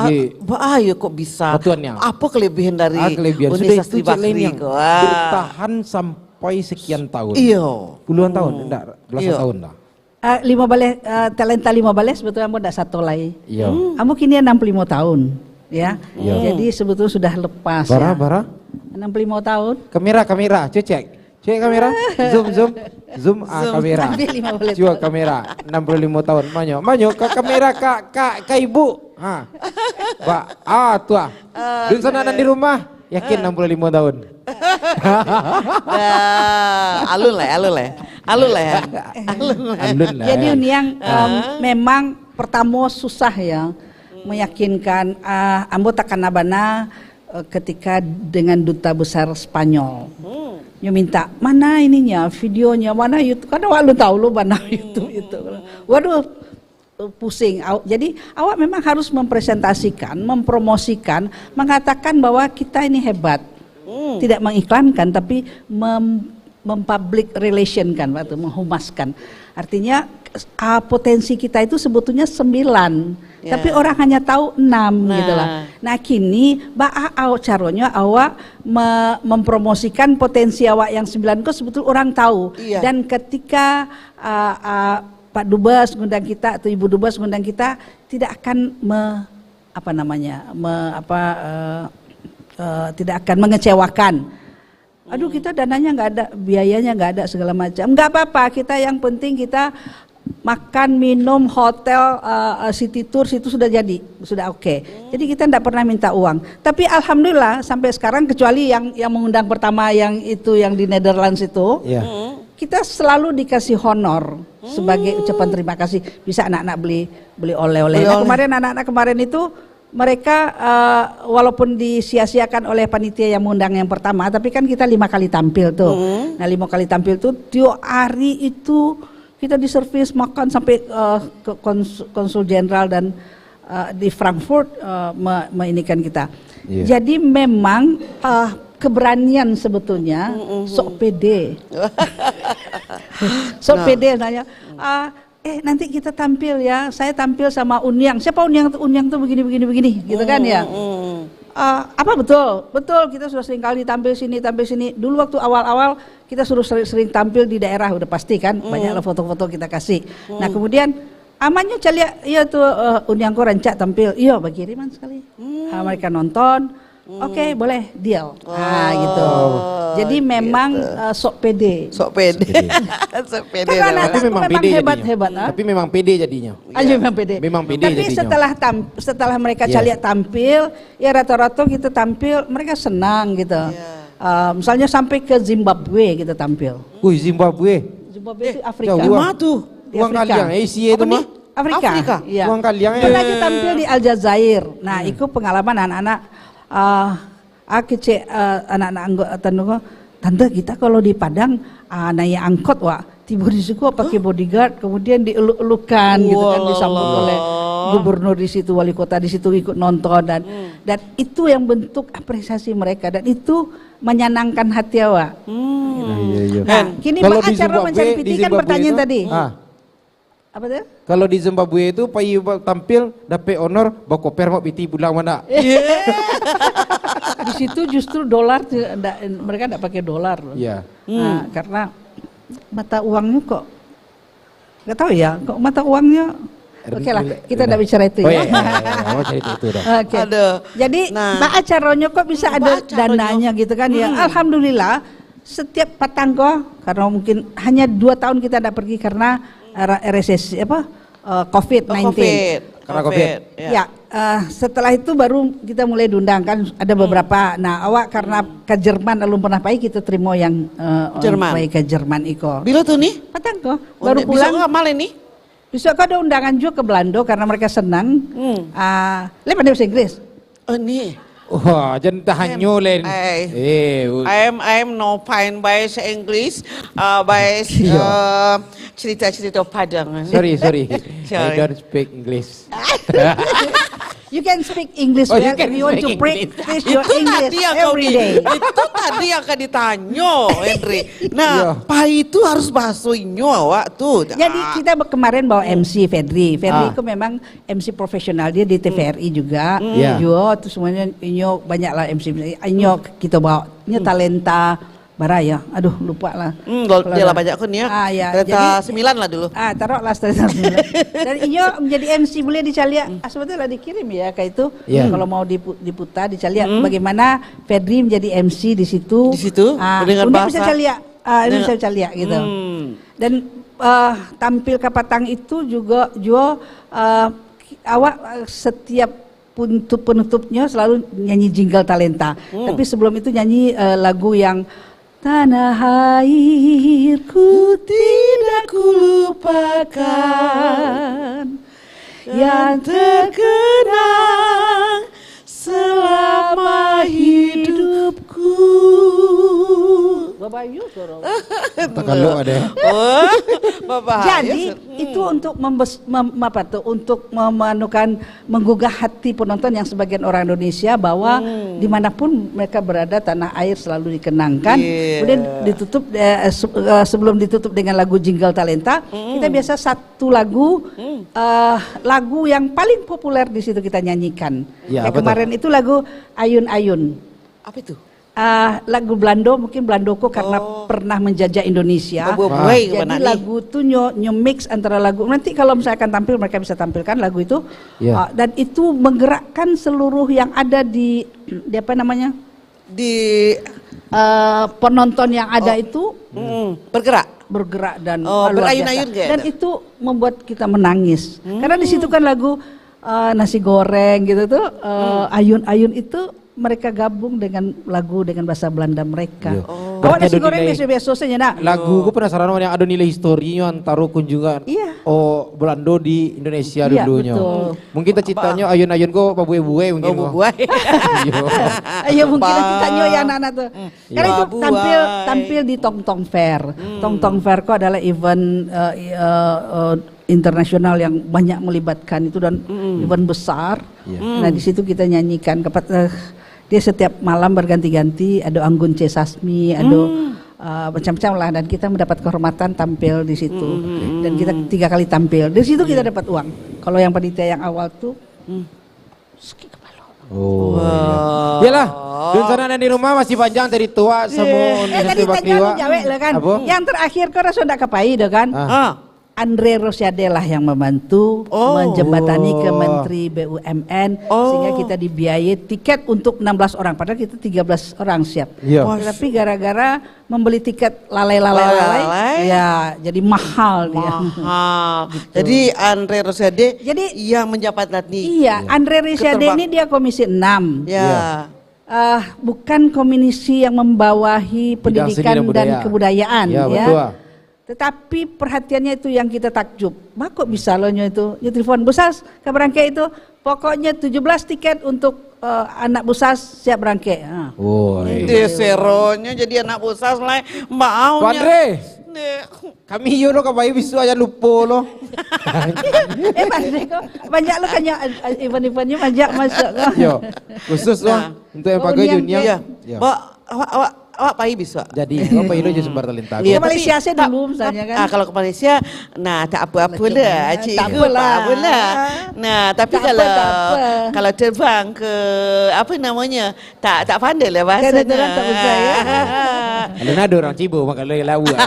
Ayo kok bisa. Apa kelebihan dari Universitas Tribakri bertahan sampai sekian tahun. Iya. Puluhan tahun, enggak belasan tahun lah. 5 talenta 15 sebetulnya mau enggak satu lagi. Iya. Kamu kini 65 tahun ya. Jadi sebetulnya sudah lepas bara 65 tahun. Kamera, cek kamera, zoom kamera. Coba kamera, 65 tahun. Manyo, ke kamera kak ibu. Tua. Di sana dan di rumah, yakin 65 tahun. Alun lah ya. Jadi Uniang memang pertama susah ya meyakinkan ambo takkan nabana ketika dengan duta besar Spanyol. Dia minta mana ininya, videonya, mana YouTube. Karena awak lu tahu lu mana YouTube itu. Waduh, pusing. Jadi awak memang harus mempresentasikan, mempromosikan, mengatakan bahwa kita ini hebat. Tidak mengiklankan, tapi mempublic relation kan, waktu menghumaskan. Artinya potensi kita itu sebetulnya 9. Ya. Tapi orang hanya tahu 6 gitu lah. Nah kini caranya awak mempromosikan potensi awak yang 9 kok sebetulnya orang tahu. Iya. Dan ketika Pak Dubes ngundang kita atau Ibu Dubes ngundang kita, tidak akan tidak akan mengecewakan. Aduh kita dananya nggak ada, biayanya nggak ada, segala macam. Nggak apa-apa, kita yang penting kita makan, minum, hotel, city tour itu sudah jadi, sudah oke. Jadi kita tidak pernah minta uang. Tapi alhamdulillah sampai sekarang, kecuali yang mengundang pertama yang itu yang di Netherlands itu, kita selalu dikasih honor sebagai ucapan terima kasih. Bisa anak-anak beli oleh-oleh. Nah, kemarin anak-anak kemarin itu mereka walaupun disia-siakan oleh panitia yang mengundang yang pertama, tapi kan kita 5 kali tampil tuh. Nah 5 kali tampil tuh tiap hari itu kita diservis makan sampai ke konsul jenderal dan di Frankfurt meinikan kita. Jadi memang keberanian sebetulnya, sok pede. Sok pede nanya, nanti kita tampil ya, saya tampil sama Unyang. Siapa Unyang? Unyang tuh begini, gitu kan ya. Apa betul kita sudah sering kali tampil sini. Dulu waktu awal-awal kita suruh sering tampil di daerah, udah pasti kan, banyaklah foto-foto kita kasih. Nah kemudian amannya calia, iya tuh Unyang ko rancak tampil, iya bakiriman sekali. Mereka nonton, oke, boleh deal. Gitu. Jadi memang sok pede. Sok pede. Karena tapi memang pede hebat. Tapi memang pede jadinya. Memang pede. Memang pede tapi jadinya. setelah mereka caliak tampil, ya rata-rata kita tampil, mereka senang gitu. Misalnya sampai ke Zimbabwe kita tampil. Zimbabwe Zimbabwe itu Afrika. Mana tuh? Uang kalian Asia itu mah. Afrika. Iya. Uang kalian. Pernah kita tampil di Aljazair. Nah, itu pengalaman anak-anak anak-anak anggota tante kita kalau di Padang naik angkot tiba di situ pakai bodyguard, kemudian dieluk-elukan gitu kan, disambut oleh gubernur di situ, wali kota di situ ikut nonton dan itu yang bentuk apresiasi mereka dan itu menyenangkan hati awak. Nah, kini Pak acara mencari piti kan pertanyaan tadi. Apa tuh? Kalau di Zimbabwe itu pai tampil dapat honor bakoper mau piti bulan mana? Di situ justru dolar mereka tidak pakai dolar. Iya. Nah, karena mata uangnya kok nggak tahu ya, kok mata uangnya. Oke lah, kita tidak bicara itu ya. Mau cerita itu dah. Oke. Jadi Mbak acaranya kok bisa ada dananya gitu kan ya? Alhamdulillah setiap patangko, karena mungkin hanya 2 tahun kita tidak pergi karena resesi COVID-19. Karena COVID. Ya, setelah itu baru kita mulai diundang kan ada beberapa. Nah, awak karena ke Jerman belum pernah pergi, kita terima yang Jerman. ke Jerman iko. Bila tuh nih? Patangko baru pulang. Bisa nggak malah nih? Besok ada undangan juga ke Belanda karena mereka senang. Pandai bahasa Inggris. Nih. Wah, jangan tahanyo len. I'm no fine by English, by cerita-cerita Padang. Sorry. I don't speak English. You can speak English Oh, you well can if you want to speak practice your Itu English tadi yang kau every day. Itu tadi yang akan ditanya, Henry. Nah, pai itu harus bahasanya awak tuh. Jadi kita kemarin bawa MC Fedri. Fedri itu memang MC profesional, dia di TVRI juga. Terus semuanya inyo banyak lah MC. Inyo kita bawa inyo talenta Baraya, aduh lupa lah. Dia lah banyak kan ya. Talenta 9 lah dulu. Taruhlah talenta 9. Dan inyo menjadi MC boleh dicalia. Sebetulnya dikirim ya kayak itu. Kalau mau diputar dicalia. Bagaimana Fedri menjadi MC di situ. Di situ dengan bahasa. Bisa calia. Bisa calia gitu. Dan tampil ke Patang itu juga awak setiap penutupnya selalu nyanyi jingle talenta. Tapi sebelum itu nyanyi lagu yang tanah airku tidak kulupakan yang terkenang selama hidupku. Bapak Yusuf. Kalau ada. Jadi itu untuk menggugah hati penonton yang sebagian orang Indonesia bahwa dimanapun mereka berada tanah air selalu dikenangkan. Kemudian ditutup sebelum ditutup dengan lagu Jingle Talenta, kita biasa satu lagu lagu yang paling populer di situ kita nyanyikan. Ya, kemarin itu lagu Ayun Ayun. Apa itu? Lagu Belando, mungkin Blandoko karena pernah menjajah Indonesia. Jadi lagu itu nyo mix antara lagu. Nanti kalau misalnya akan tampil mereka bisa tampilkan lagu itu. Dan itu menggerakkan seluruh yang ada di apa namanya? Di penonton yang ada itu bergerak dan luar biasa. Dan itu membuat kita menangis. Karena di situ kan lagu nasi goreng gitu tuh, ayun-ayun itu mereka gabung dengan lagu dengan bahasa Belanda mereka. Kalau nasi goreng biasa-biasa saja nak. Lagu gue penasaran yang ada nilai historinya antara kunjungan Belanda di Indonesia dulunya. Betul. Mungkin cita-citanya ayun-ayun kok babue-bue mungkin. Ayo mungkin cita-citanya ya anak-anak tuh. Karena itu tampil di Tong Tong Fair. Tong Tong Fair kok adalah event internasional yang banyak melibatkan itu dan event besar. Nah di situ kita nyanyikan dia setiap malam berganti-ganti, ada Anggun C. Sasmi, ada macam-macam lah, dan kita mendapat kehormatan tampil di situ. Dan kita 3 kali tampil. Di situ kita dapat uang. Kalau yang panitia yang awal tuh Iyalah, dan sana di rumah masih panjang dari tua semua tadi tanya jawab lah kan. Yang terakhir kau rasa ndak kepai dah kan? Andre Rosiade lah yang membantu menjembatani ke Menteri BUMN sehingga kita dibiayai tiket untuk 16 orang padahal kita 13 orang siap. Tapi gara-gara membeli tiket lalai ya jadi mahal dia. Gitu. Jadi Andre Rosiade yang menjabat nanti. Iya, Andre Rosiade ini dia komisi 6. Bukan komisi yang membawahi pendidikan dan kebudayaan ya. Betul. Tetapi perhatiannya itu yang kita takjub. Kok bisa loh itu? Ya telepon Busas ke berangkai itu. Pokoknya 17 tiket untuk anak Busas siap berangkai. Seronya jadi anak Busas lah maunya. Andre, kami yo lo kabayu bisu aja lupa lo. Andre kok banyak lo kan event-eventnya banyak masuk. Yo, khusus lo untuk yang pakai dunia. Awak pai bisa. Jadi apa itu je Sumbar Talenta. Ke Malaysia sih dulu misalnya kan. Kalau ke Malaysia, nah tak apa-apa lah, tak apa lah. Nah, tapi kalau terbang ke apa namanya, tak pandai lah bahasanya. Tak usah ya. Ada orang Cibo maka lo lawa.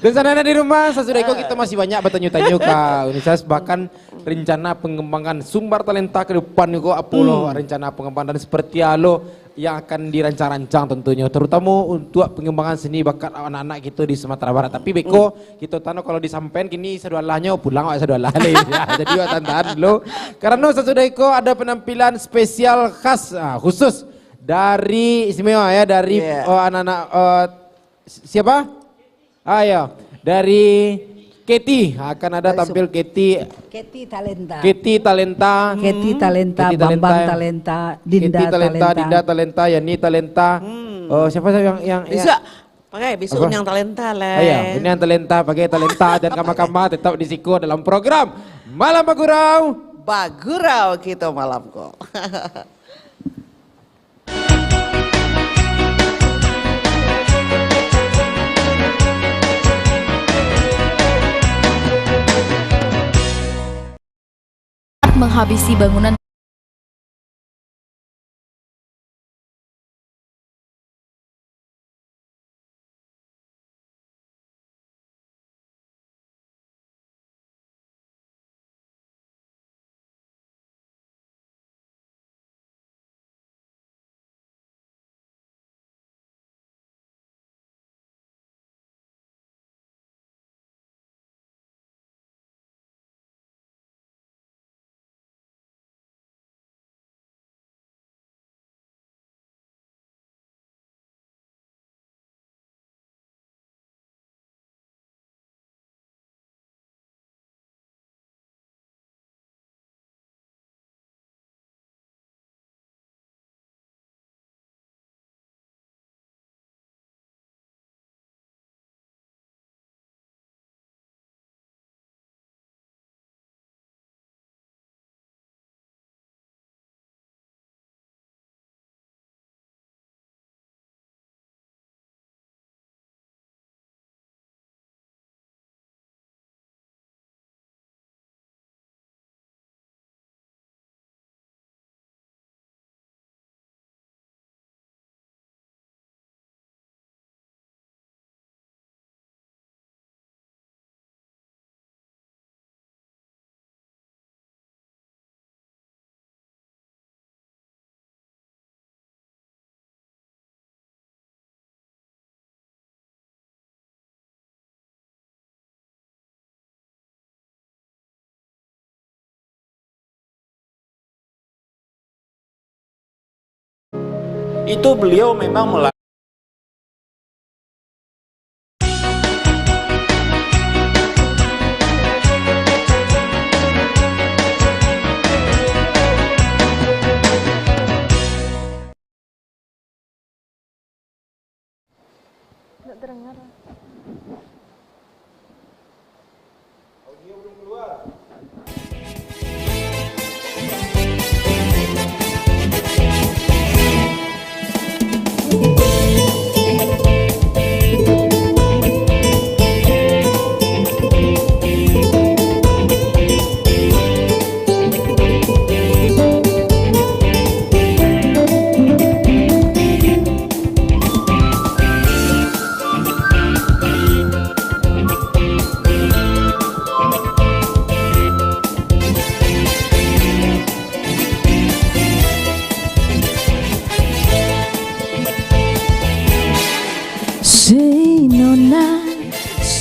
Dan sana di rumah sesudah itu kita masih banyak bertanya-tanya ke Unisas, bahkan rencana pengembangan Sumbar Talenta ke depan itu apa lo rencana pengembangan dan seperti lo yang akan dirancang-rancang tentunya, terutama untuk pengembangan seni bakat anak-anak gitu di Sumatera Barat. Tapi Beko kita tahu kalau disampaikan kini sedualahnya pulang sedualah ya. Jadi tahan dulu karena sesudah itu ada penampilan spesial khas khusus dari istimewa ya dari anak-anak siapa? Dari Keti akan ada tampil Keti Talenta, Bambang Talenta, Dinda Talenta, Yani Talenta. Siapa yang bisa pakai besok Unyang Talenta lah. Unyang Talenta pakai Talenta dan kama-kama tetap di siku dalam program Malam Bagurau kita malam kok. Menghabisi bangunan itu beliau memang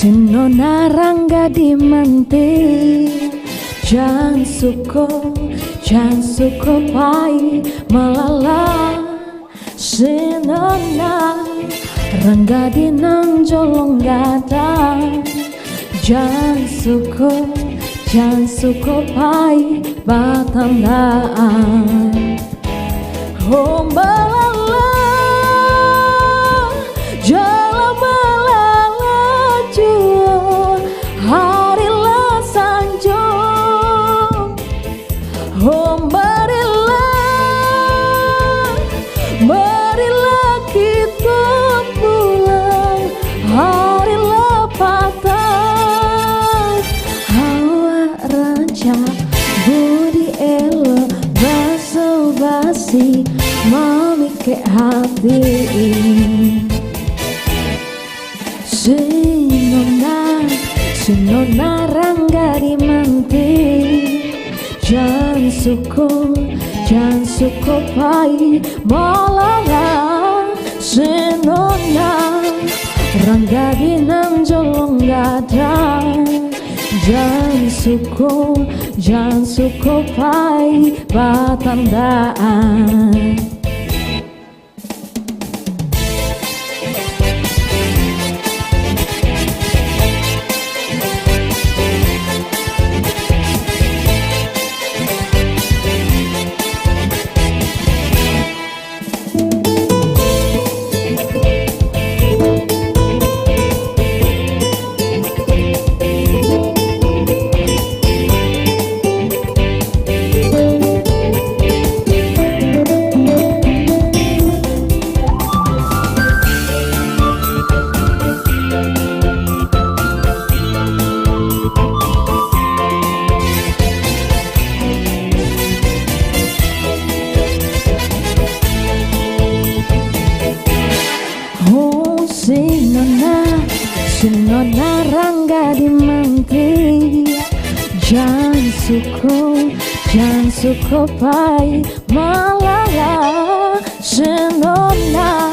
Sinona Rangga Dimanti Jan suko pai malala Sinona Rangga Dinang Jolong Gata Jan suko pai batandaan Oh malala Jala malala jua Harilah sanjung Oh marilah kita pulang Harilah patah Hawa ranca budi elo basa-basi Mami ke hati Sinona Rangga Dimanti Jan suko pai malala Sinona Rangga Dinang Jolong Gada Jan suko pai batandaan Sinona Rangga Dimanti Jan suko pai malala Sinona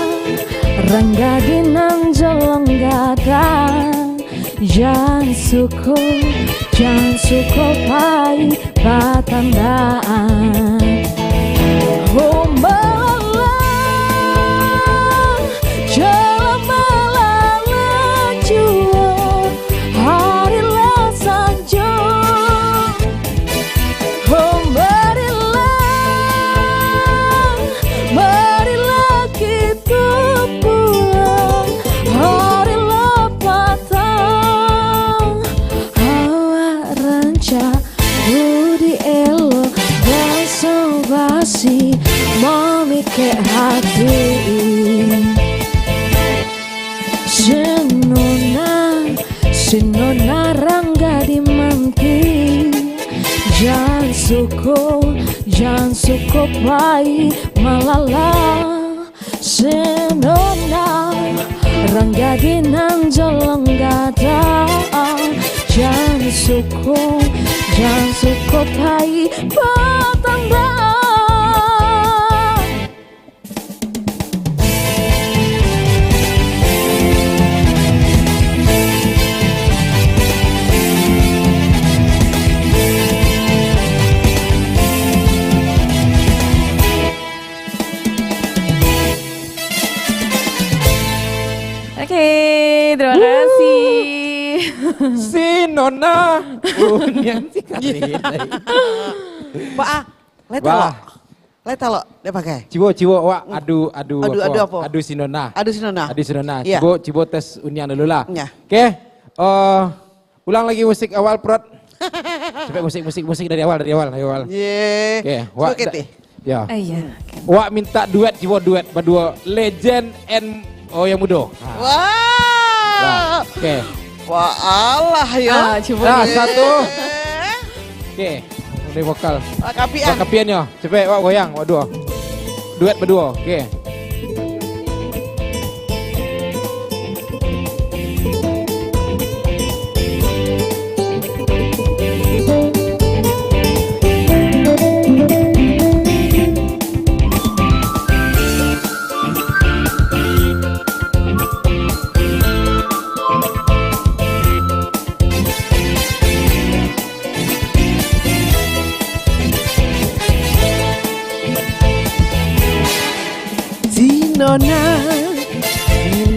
Rangga Dinang Jolong Gada Jan suko pai batandaan Oh malala Jala malala jua Harilah sanjung Oh marilah kita pulang Harilah patah Hawa ranca budi elo basa-basi Mami ke hati Sinona Rangga Dimanti Jan suko pai malala Sinona Rangga Dinang Jolong Gada Jan suko pai batandaan Oke, terima kasih. Si Nona Unian si Katri. Pak, leta lo. Leta lo, dia pakai. Cibo, wak, adu apa? Adu si Nona. Adu si Nona. Iya. Cibo tes Unian dulu lah. Iya. Oke, ulang lagi musik awal Prot. Sampai musik dari awal. Ye. Oke, wak. Ya. Iya. Wak minta duet berdua Legend and yang mudo. Wah. Oke. Wah Allah ya. Nah, satu. Oke. Ini vokal. Kapiannya. Cepet wak goyang, wak dua. Duet berdua. Oke.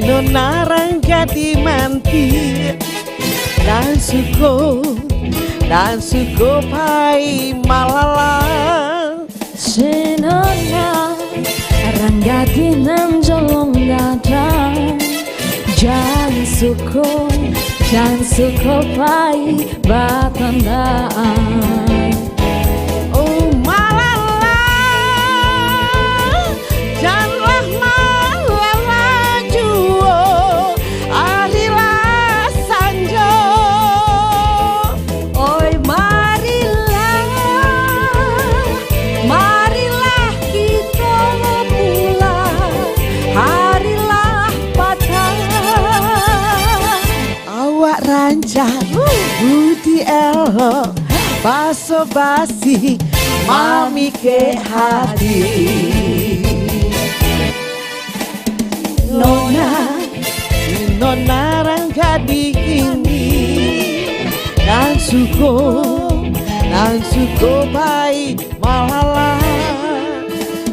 Nona rangga di manti dan suko pai malala Sinona rangga di nan jolong gada jangan suko pai batandaan. Oh malala janganlah malala juo ahila sanjo. Oi marilah kita pulang, harilah patah. Awak rancang budi elok baso basi mami ke hati. Nona rangga dingini dan suko baik malala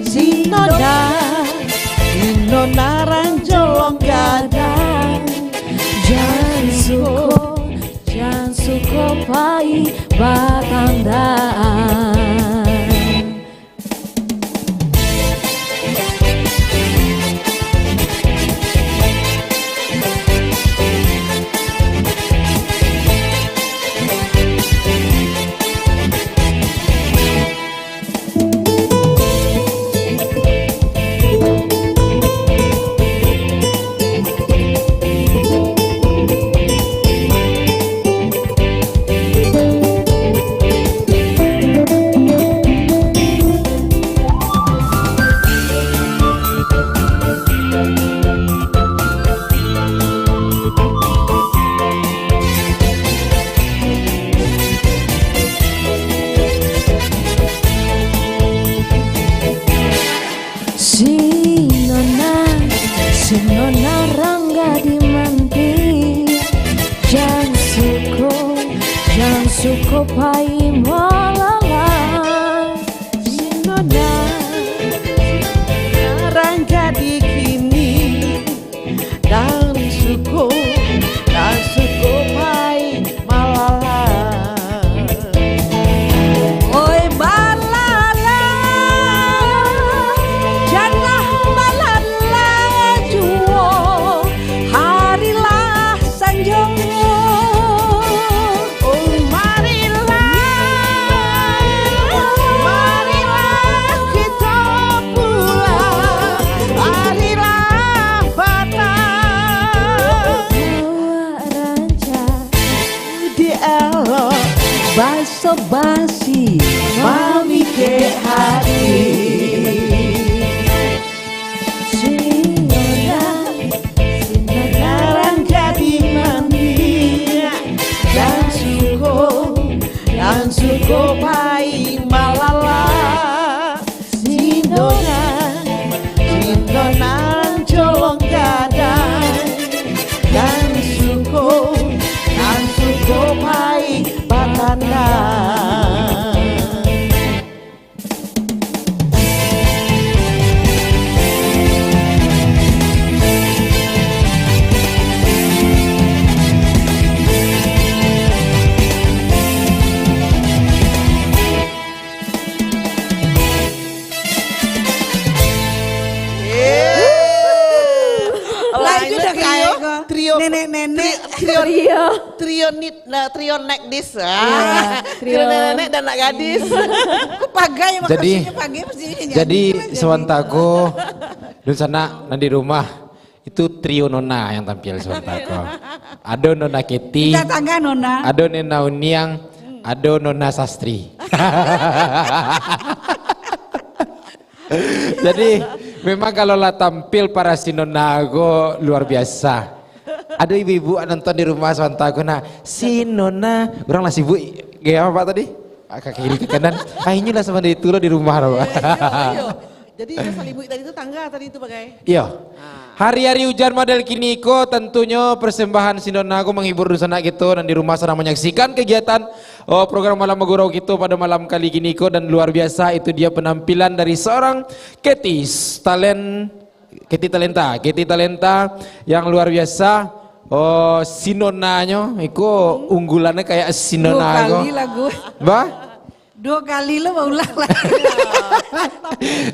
si nona ranjolong gadang jangan suko pai batandaan. Si nona rangga di manti jangan suko pai malala. si nona rangga di kini dan suko pai malala. Oi malala, jangan malala juo, harilah sanjong. Oh marilah trio nenek-nenek. Trio neck dis. Trio nenek dan anak gadis. Pagai Jadi, maksudnya pagai mesti ini. jadi Sewantako di sana di rumah itu trio nona yang tampil Sewantako. Ada Nona Keti, Kita tangga Nona. ada Nena Uniang, ada Nona Sastri. Jadi memang kalau lah tampil para sinonago luar biasa. Ada ibu-ibu nonton di rumah Sewantako, nah si Nona, orang lah sibuk, kayak apa Pak tadi? Kaki kiri ke kanan, inilah sama itu loh di rumah loh. Jadi asal ibu tadi itu tangga tadi itu pakai. Iya. Hari-hari hujan model kiniko tentunya persembahan Sinonago menghibur dusana gitu dan di rumah sana menyaksikan kegiatan program malam gurau gitu pada malam kali kiniko dan luar biasa itu dia penampilan dari seorang Keti Talenta yang luar biasa. Sinonanya itu unggulannya kayak Sinonago. 2 kali lagu. Bah? 2 kali lo mau ulang lagi.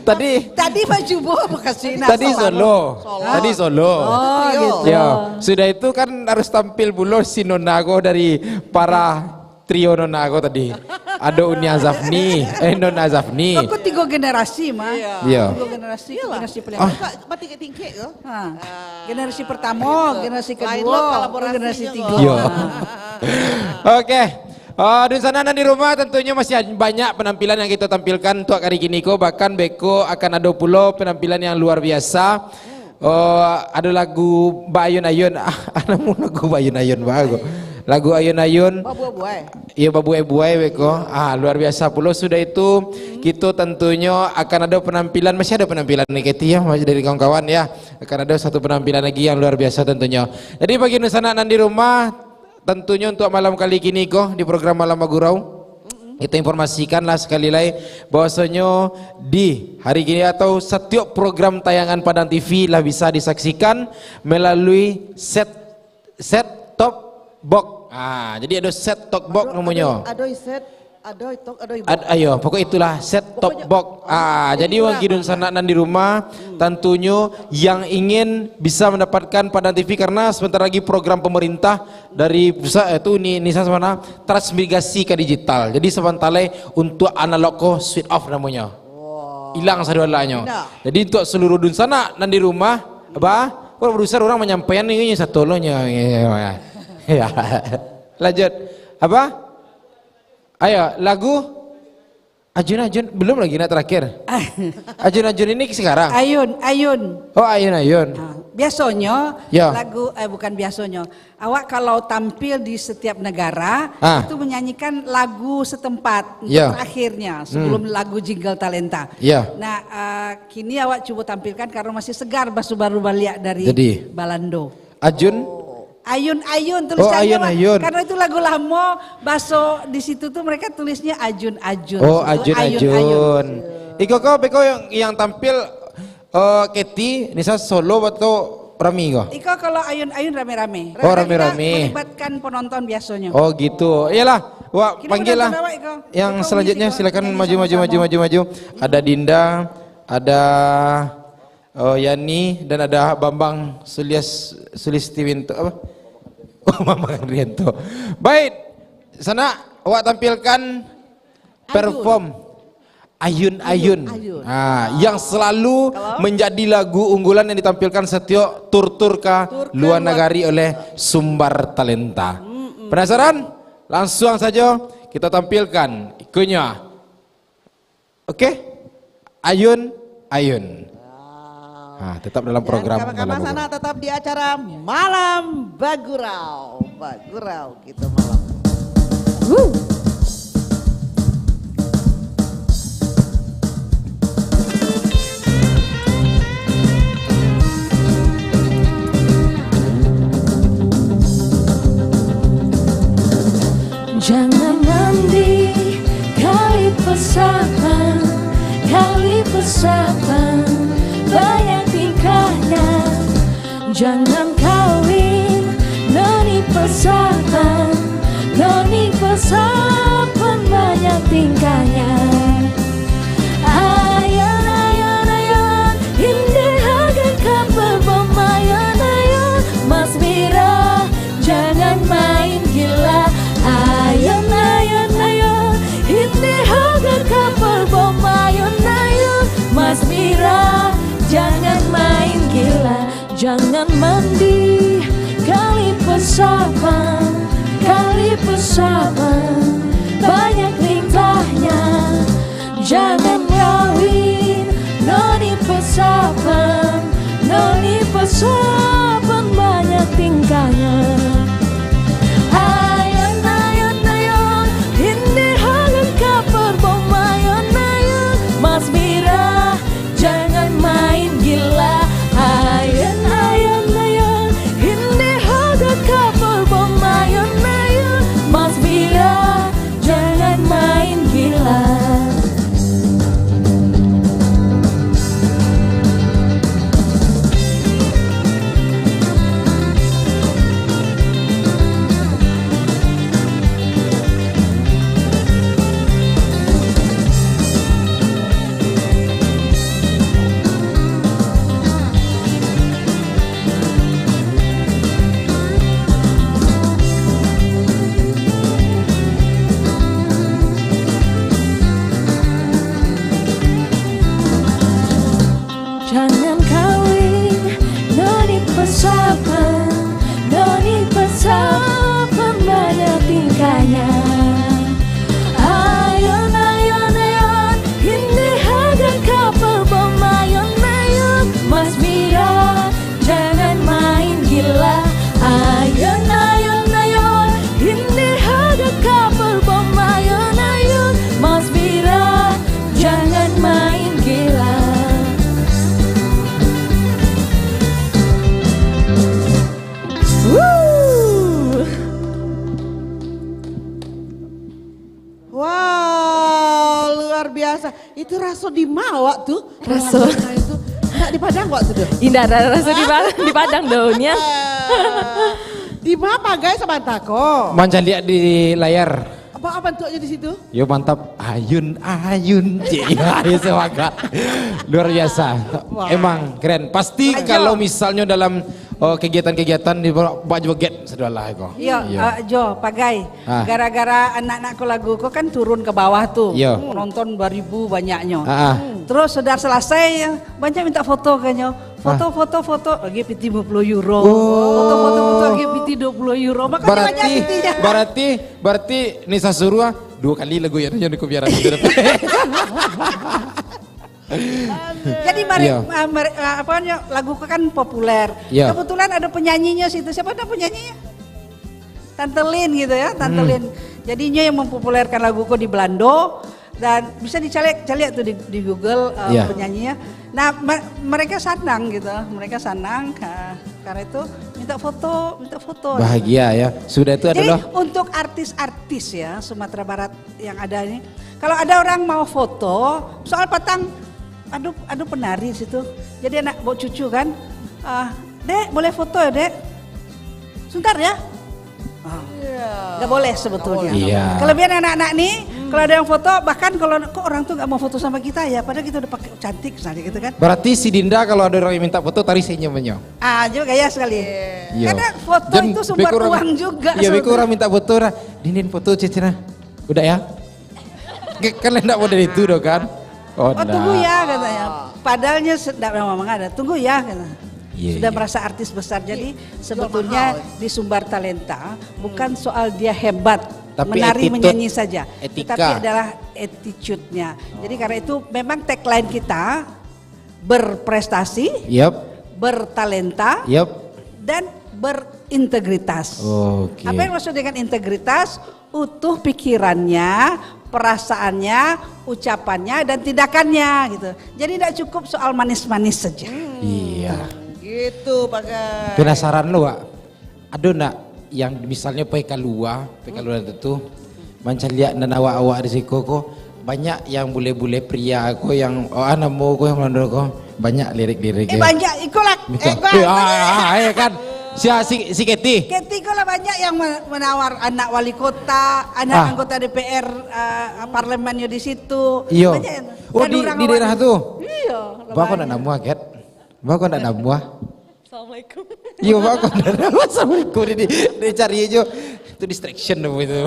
Tadi baju boh kasih Tadi Solo. Tadi Solo. Oh gitu. Ya, sudah itu kan harus tampil dulu Sinonago dari para trio Nonago tadi. Ada Unia Zafni, Nona Zafni. Aku 3 generasi mah. Iya. 3 generasi paling. Mati tinggi ya. Generasi pertama, generasi kedua, generasi 3. Iya. Oke. Di sana dan di rumah tentunya masih banyak penampilan yang kita tampilkan untuk hari ini kok, bahkan Beko akan ada pula penampilan yang luar biasa. Ada lagu Bayun Ayun, anamu lagu Bayun Ayun bagus. Lagu Ayun Ayun. Babu buai. Iya Babu Buai Beko. Luar biasa pula sudah itu kita tentunya akan ada penampilan, masih ada penampilan nih Keti ya, masih dari kawan-kawan ya. Akan ada satu penampilan lagi yang luar biasa tentunya. Jadi bagi Nusana dan di rumah tentunya untuk malam kali ini kok di program Malam Magurau kita informasikanlah sekali lagi bahwasanya di hari ini atau setiap program tayangan Padang TV lah bisa disaksikan melalui set top box. Jadi ada set top box namanya. Ayo, pokok itulah set top box. Jadi bagi sana dan di rumah tentunya yang ingin bisa mendapatkan Padang TV karena sebentar lagi program pemerintah dari pusat itu Nisa mana transmigrasi ke digital. Jadi sebentar untuk analog switch off namanya. Hilang sadualanya. Jadi untuk seluruh dun sana dan di rumah kalau berusaha orang menyampaikan ini satu lohnya. Ya. Lanjut. Apa? Ayo lagu Ajun belum lagi nak terakhir. Ajun ini sekarang. Ayun. Oh Ayun. Biasanya ya. lagu bukan biasanya. Awak kalau tampil di setiap negara itu menyanyikan lagu setempat ya. Terakhirnya sebelum lagu Jingle Talenta. Ya. Nah kini awak coba tampilkan karena masih segar baru balik dari Balando. Ayun tulisannya Ayun. karena itu lagu lama baso di situ tuh mereka tulisnya Ajun. Oh Ajun. Iko Beko yang tampil Keti Nisa solo atau rami kok? Iko kalau Ayun rame-rame. Oh rame-rame. Melibatkan penonton biasanya. Oh gitu. Iyalah. Wah panggil lah. Yang selanjutnya silakan maju. Ada Dinda, ada Yani dan ada Bambang Sulistiwinto apa? Bambang Rianto. Baik, sana awak tampilkan perform Ayun. Yang selalu menjadi lagu unggulan yang ditampilkan setiap tur-tur ke luar negari oleh Sumbar Talenta. Penasaran? Langsung saja kita tampilkan ikunya. Oke? Ayun. Tetap dalam program Kawan-kawan sana tetap di acara Malam Bagurau gitu malam. Jangan mandi kali persahabatan banyak tingkahnya. Jangan kawin noni persahabatan banyak tingkahnya. Ayun, indah akan kabar bom ayun, mas mira jangan mandi. Kali pesapan, banyak tingkahnya. Jangan kawin, noni pesapan, banyak tingkahnya. Ayon, ayon, ayon, hindi halang kapal bom. Ayon, ayon, Mas Mira, jangan main gila. Ayon, ayon, ayon, hindi halang kapal bom. Ayon, ayon, Mas Mira, jangan main gila. Jangan kawin, noni pesapan, banyak tingkahnya. Ayon, ayon, ayon, hindi hagang kapal bom. Ayon, ayon, Mas Mira, jangan main gila. Ayon, ayon, ayon, hindi hagang kapal bom. Ayon, ayon, Mas Mira, jangan main gila. Wow, luar biasa. Itu raso di Mawak tuh. Raso. Itu enggak di Padang kok tuh. Indah ada rasa di Padang daunnya. Di mana Pagai sama Tako? Manca lihat di layar. Apa bentuknya di situ? Yo mantap, ayun ayun, ayo sewaga, luar biasa. Wah. Emang keren. Pasti Ajo. kalau misalnya dalam kegiatan-kegiatan di bak joget sedalah kok. Iya, Jo, Pagai. Ah. Gara-gara anak-anakku laguku kan turun ke bawah tuh. Iya. Penonton 2000 banyaknya. Ah. Terus sudah selesai, banyak minta foto kayaknya. Foto, lagi PT 50 euro. Foto lagi PT 20 euro. Makanya banyak intinya. Berarti Nisa Surua 2 kali lagu yang aku biar di depan. Jadi laguku kan populer. Iya. Kebetulan ada penyanyinya situ. Siapa ada penyanyinya? Tante Lin gitu ya, Tante Lin. Jadinya yang mempopulerkan laguku di Belando. Dan bisa dicari tuh di Google Iya. penyanyinya. Nah mereka senang gitu, karena itu minta foto. Bahagia ya. Sudah itu Jadi adalah untuk artis-artis ya Sumatera Barat yang ada ini, kalau ada orang mau foto, soal Patang, aduh penari situ. Jadi anak bawa cucu kan, Dek boleh foto ya Dek? Sebentar ya. Nggak boleh sebetulnya. Iya. Kelebihan anak-anak nih, kalau ada yang foto, bahkan kalau kok orang tuh nggak mau foto sama kita ya, padahal kita udah pakai cantik misalnya gitu kan. berarti si Dinda kalau ada orang yang minta foto tari senyum-senyum. Juga gaya sekali. Iya. Karena foto Dan itu sumber beku uang juga. Iya, beku sebetulnya. orang minta foto, Dindin foto Cicina. Udah ya? Kan enggak mau dari itu dong kan? Oh tunggu ya katanya. Padahalnya tidak memang ada. Tunggu ya katanya. Iya, Sudah iya. merasa artis besar. Jadi sebetulnya di Sumbar Talenta bukan soal dia hebat Tapi menari attitude, menyanyi saja, etika. tetapi adalah attitude-nya. Jadi karena itu memang tagline kita berprestasi, bertalenta, dan berintegritas. Oke. Apa yang maksud dengan integritas? Utuh pikirannya, perasaannya, ucapannya, dan tindakannya gitu. Jadi tidak cukup soal manis-manis saja. Iya. Gitu Pagai. Penasaran lu, Wak? Ada nak yang misalnya PK luar itu macam lihat dan awak-awak di situ kok banyak yang bule-bule pria kok yang namo kok yang mandor kok banyak lirik-lirik. Banyak ikolah. Kan si Keti. Keti lah banyak yang menawar anak wali kota, anak anggota DPR parlemennya di situ. Iya. Banyak yang- Oh dan di orang daerah awal- tuh. Iya. Bapak nak namu Ket? Bapak nak namu? Assalamualaikum. Iya bapak nak namu. Assalamualaikum. Dia cari aja. Itu distraction itu.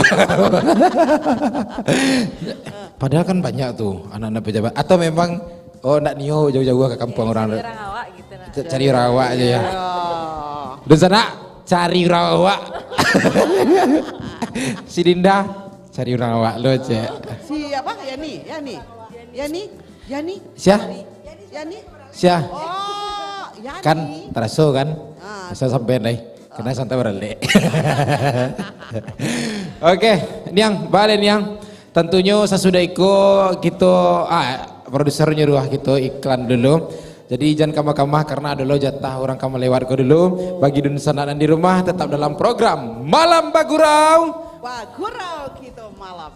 Padahal kan banyak tuh anak-anak pejabat. Atau memang nak nio jauh-jauh ke kampung orang. Orang awak gitu lah. Cari rawa aja ya. Dan sana cari rawa. Si Dinda cari rawa lo cek. Si apa? Yani. Siapa? Yani. Siapa? Oh, Yani. Kan teraso kan? Saya sampai nih. Kena santai beralih. Oke, Niang, balik Niang. Tentunya sesudah ikut gitu, produser nyuruh gitu iklan dulu. Jadi jangan kamah-kamah karena ada lo jatah orang kamu lewat kau dulu. Bagi dun sana dan di rumah tetap dalam program Malam Bagurau. Bagurau gitu malam.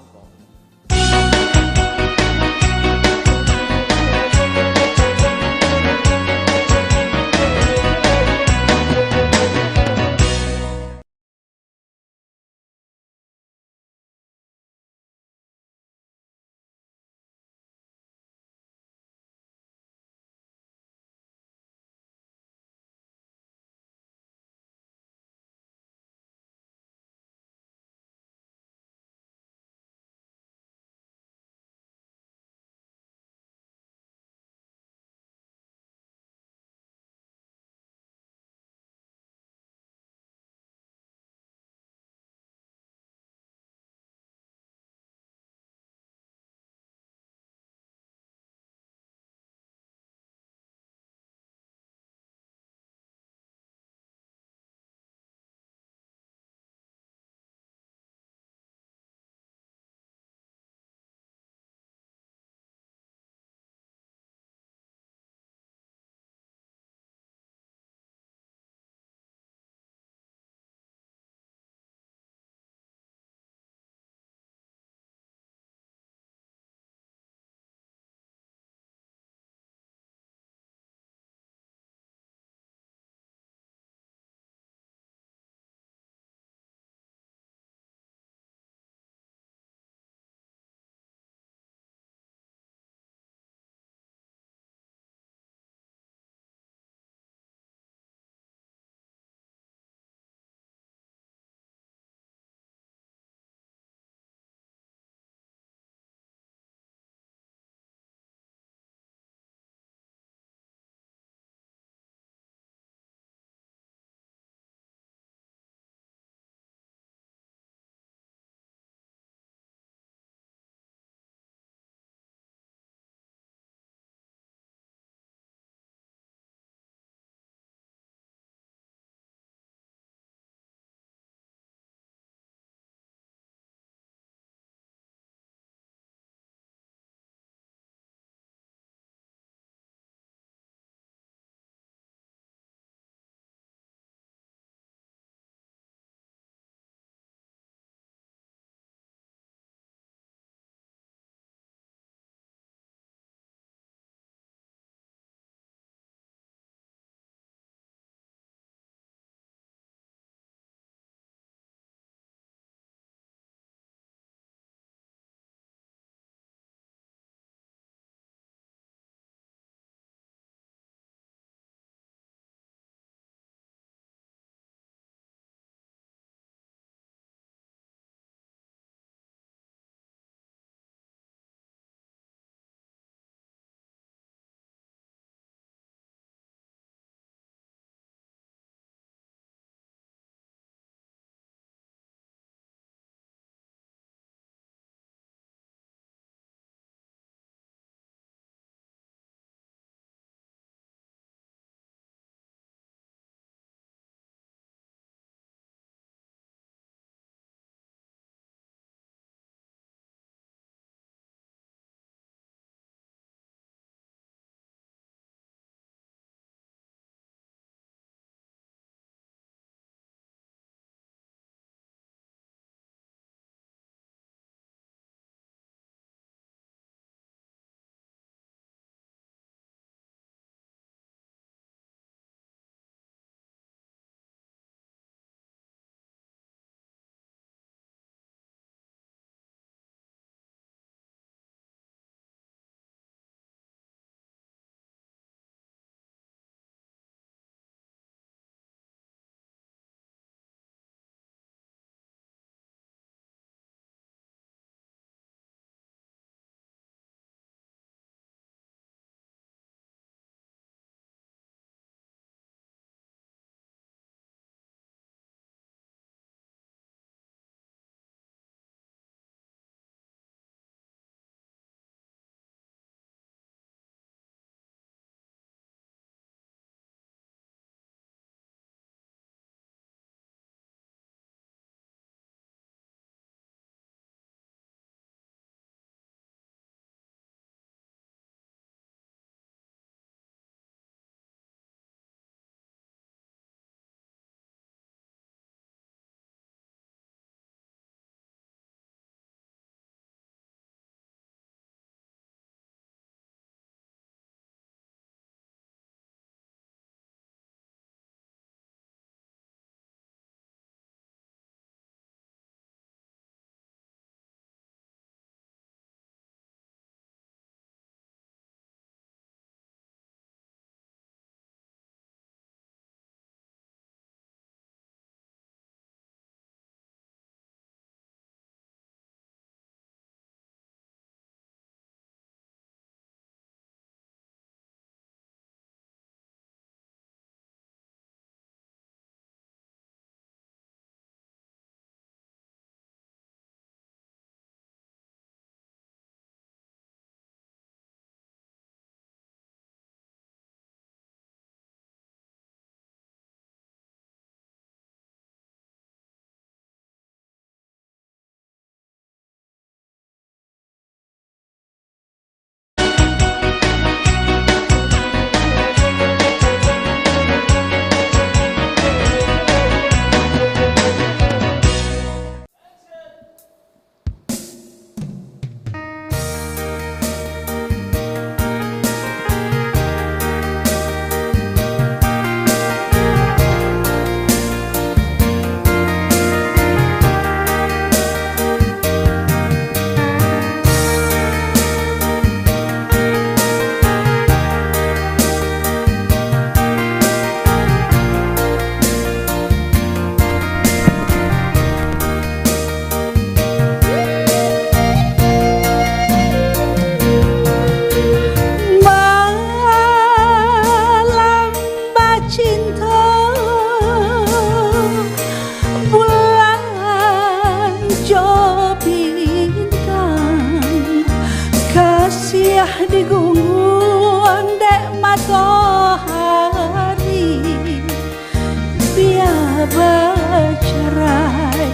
biar bercerai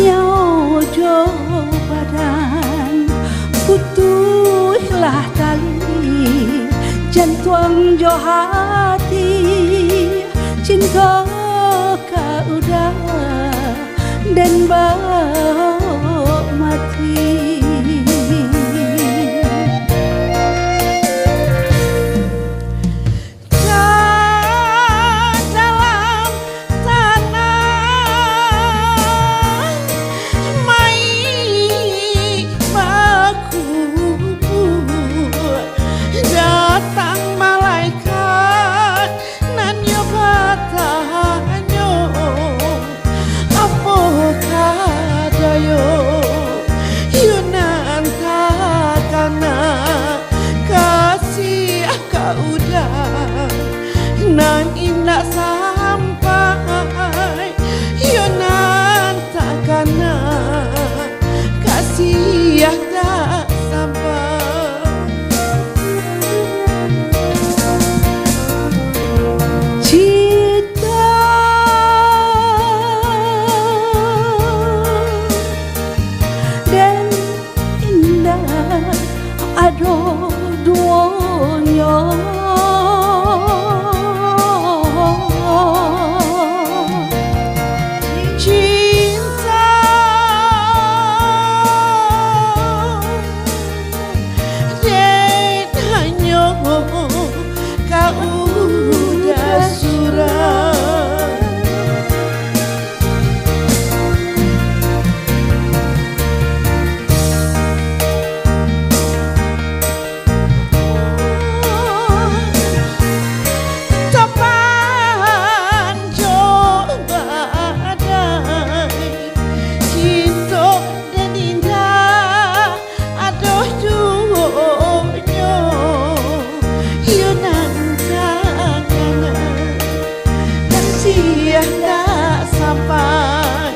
nyojo badan putuslah tali jantung jo hati cinta kau udah dan bau mati. Dalam tanah mai baku datang malaikat nan yo batanyo apakah dayo yunan takana kasih kau udah nan indah sampai yunan takana kasih tak sampai cinta dan indah aduh duanya cinta dan hanya kau udah surat. Tapan coba adai cinta dan indah aduh duanya yunan takana kasih tak sampai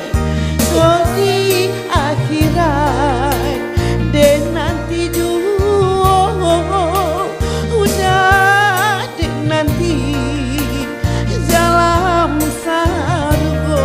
kau di akhirat dan nanti udah dan nanti dalam sargo.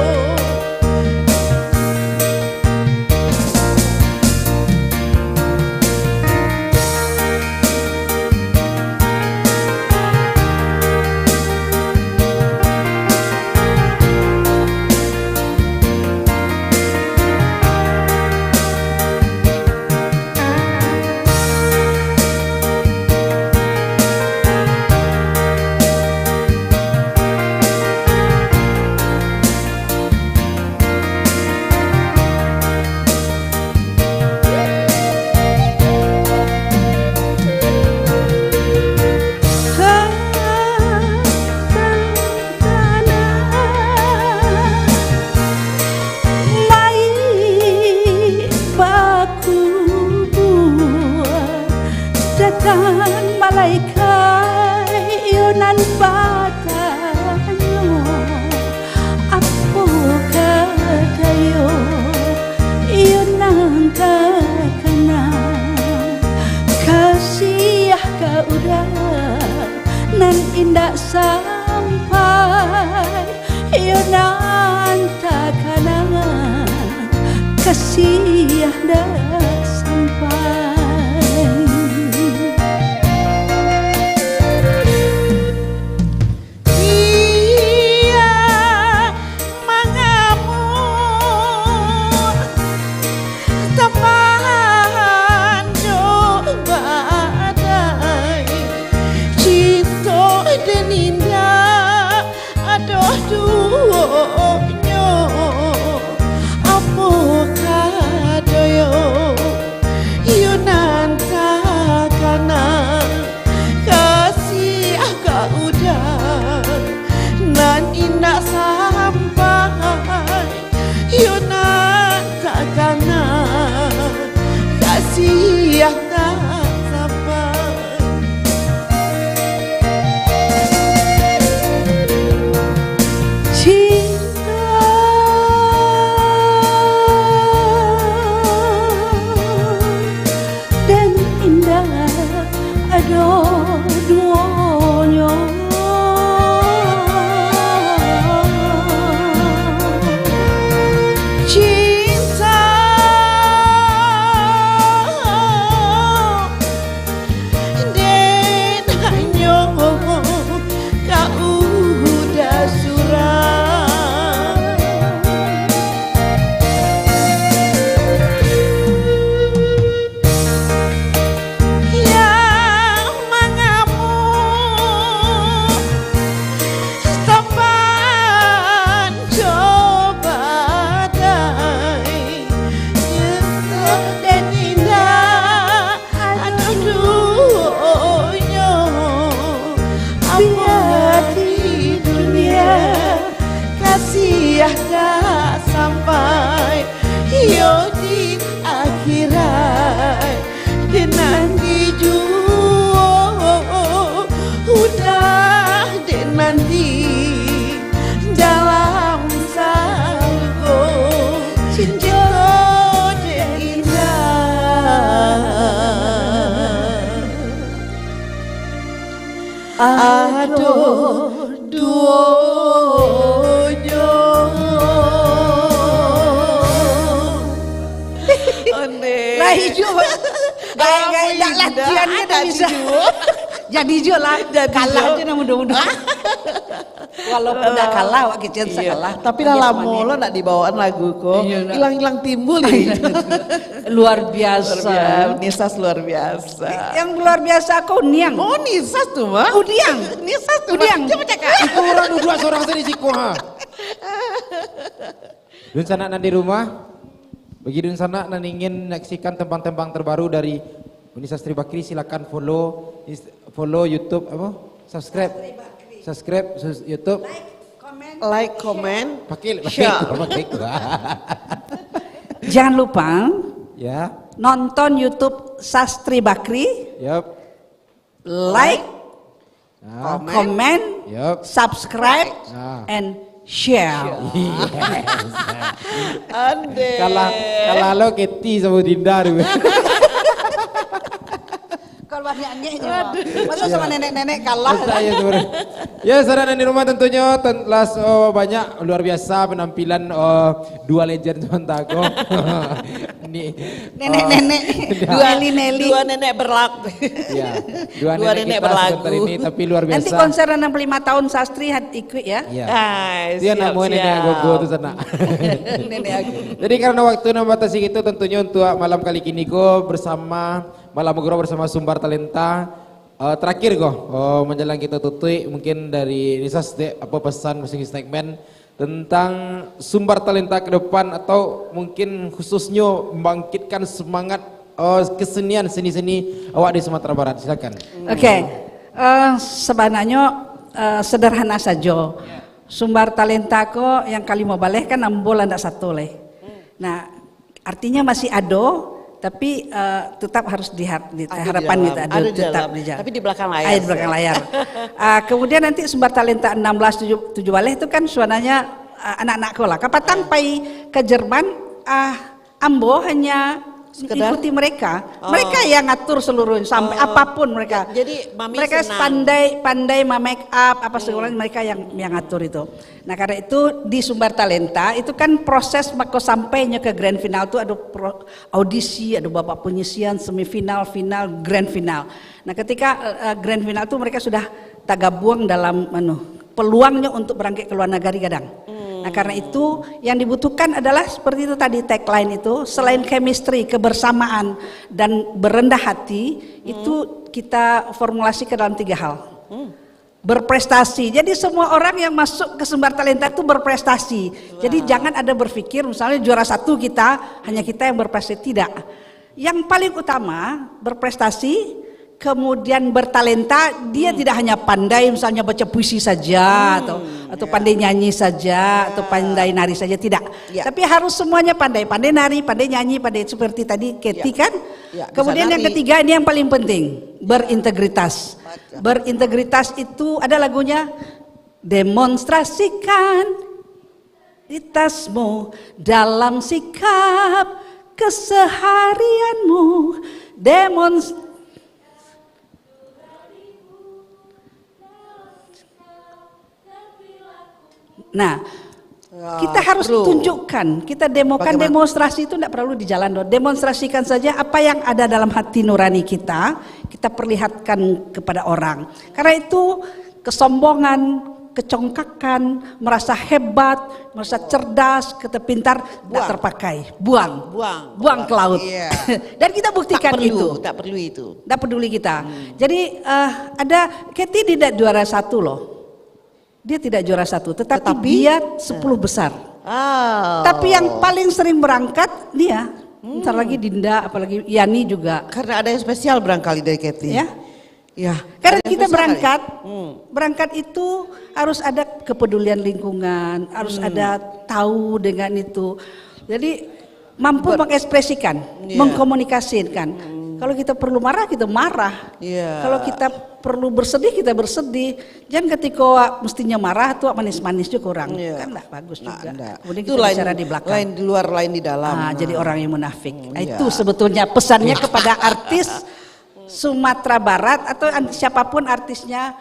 Datang malaikat yunan batanyo apakah dayo yunan takana kasih kau udah nan indah sampai yunan takana kasih dah sampai. Tapan coba adai cinta dan indah aduh duanya apakah dayo sudah dah sampai yo di akhirat dinanti jua udah dinanti dalam salgo cinta aduh duonya Lah hijau gaya latihannya tak bisa jadi hijau lah kalah aja na mudah-mudah walaupun dah kalah wak kecil sekalah tapi dah lama lo nak dibawaan lagu kok hilang-hilang timbul ini luar biasa Nisas luar biasa yang luar biasa kau Niang Nisas tuh mah Udiang Nisas tuh Udiang coba cakap itu orang dua seorang tadi si Koha. Dun sana di rumah bagi dun sana nan ingin menyaksikan tembang-tembang terbaru dari Unisa Sastri Bakri, silakan follow YouTube apa? Subscribe YouTube. Like, comment, pakai share. Jangan lupa ya nonton YouTube Sastri Bakri. Yup. Like, comment, yup. subscribe, and share. Ande. Kalau lo Keti sama Dinda dulu. Kalau banyaknya masa sama nenek-nenek kalah. Ya saudara di rumah tentunya banyak luar biasa penampilan dua legend Mantago. Nenek-nenek dua nenek berlagu. Ya, dua nenek berlagu ini tapi luar biasa. Nanti konser 65 tahun Sastri ikut ya. Dia namanya nenek Gogo tuh sana. Jadi karena waktu membatasi itu tentunya untuk malam kali ini go bersama Malam Ngobrol bersama Sumbar Talenta. Terakhir menjelang kita tutup mungkin dari Nisas apa pesan masing segmen tentang Sumbar Talenta ke depan atau mungkin khususnya membangkitkan semangat kesenian seni-seni awak di Sumatera Barat, silakan. Oke. Sebenarnya sederhana saja. Sumbar Talenta ko yang kali mau balik kan ambol ndak satu leh. Nah, artinya masih ada tapi tetap harus harapan kita ada tetap di jalan. Tapi di belakang layar. Di belakang layar. Kemudian nanti Sumbar Talenta 16 7 Waleh itu kan suananya anak-anakku lah. Kapatang pai ke Jerman ambo hanya ikuti mereka. Mereka yang ngatur seluruhnya sampai apapun mereka. Jadi mami mereka senang. pandai make up apa segala mereka yang ngatur itu. Nah karena itu di Sumbar Talenta itu kan proses maka sampainya ke grand final itu ada audisi, ada babak penyisian, semifinal, final, grand final. Nah ketika grand final itu mereka sudah tagabuang dalam peluangnya untuk berangkat ke luar negeri kadang. Nah karena itu yang dibutuhkan adalah seperti itu tadi tagline itu, selain chemistry, kebersamaan dan berendah hati, itu kita formulasi ke dalam 3 hal. Berprestasi, jadi semua orang yang masuk ke Sumbar Talenta itu berprestasi. Jadi jangan ada berpikir misalnya juara 1 kita, hanya kita yang berprestasi, tidak. Yang paling utama berprestasi, kemudian bertalenta, dia tidak hanya pandai misalnya baca puisi saja atau pandai nyanyi saja atau pandai nari saja, tidak. Tapi harus semuanya pandai nari, pandai nyanyi, pandai seperti tadi Keti kan. Kemudian yang ketiga ini yang paling penting, berintegritas. Berintegritas itu ada lagunya, demonstrasikan integritasmu dalam sikap keseharianmu, Nah, kita harus tunjukkan, kita demonstrasi itu tidak perlu di jalan, demonstrasikan saja apa yang ada dalam hati nurani kita perlihatkan kepada orang. Karena itu kesombongan, kecongkakan, merasa hebat, merasa cerdas, pintar, tidak terpakai, buang ke laut. Dan kita buktikan tak perlu itu. Tidak peduli kita. Jadi ada Keti tidak juara 1 loh. Dia tidak juara 1, tetapi dia 10 besar. Tapi yang paling sering berangkat dia. Ntar lagi Dinda, apalagi Yani juga. Karena ada yang spesial barangkali dari Keti. Ya. Ya, Karena ada kita usaha berangkat, kali. berangkat itu harus ada kepedulian lingkungan, harus ada tahu dengan itu. Jadi mampu mengekspresikan, mengkomunikasikan. Kalau kita perlu marah, kita marah. Kalau kita perlu bersedih, kita bersedih. Jangan ketika mestinya marah tuh manis-manis juga orang. Kan enggak bagus juga. Kemudian Itu kita lain, bicara di belakang. lain di luar, lain di dalam. Jadi orang yang munafik. Itu sebetulnya pesannya kepada artis Sumatera Barat atau siapapun artisnya,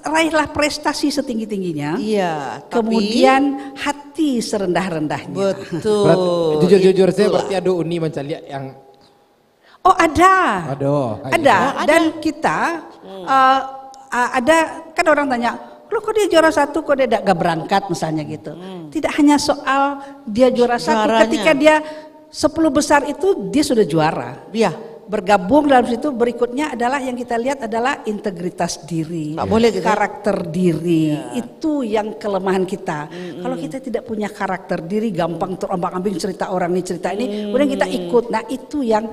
raihlah prestasi setinggi-tingginya. Kemudian hati serendah-rendahnya. Betul. Jujur-jujur saya berarti ada Uni mencari yang Oh ada. Ada. Dan kita ada kan orang tanya, lo kok dia juara satu, kok dia gak berangkat misalnya gitu. Tidak hanya soal dia juara satu, ketika dia 10 besar itu dia sudah juara. Bergabung dalam situ, berikutnya adalah yang kita lihat adalah integritas diri, karakter diri. Itu yang kelemahan kita. Kalau kita tidak punya karakter diri, gampang terombang-ambing cerita orang ini, cerita ini, kemudian kita ikut. Nah itu yang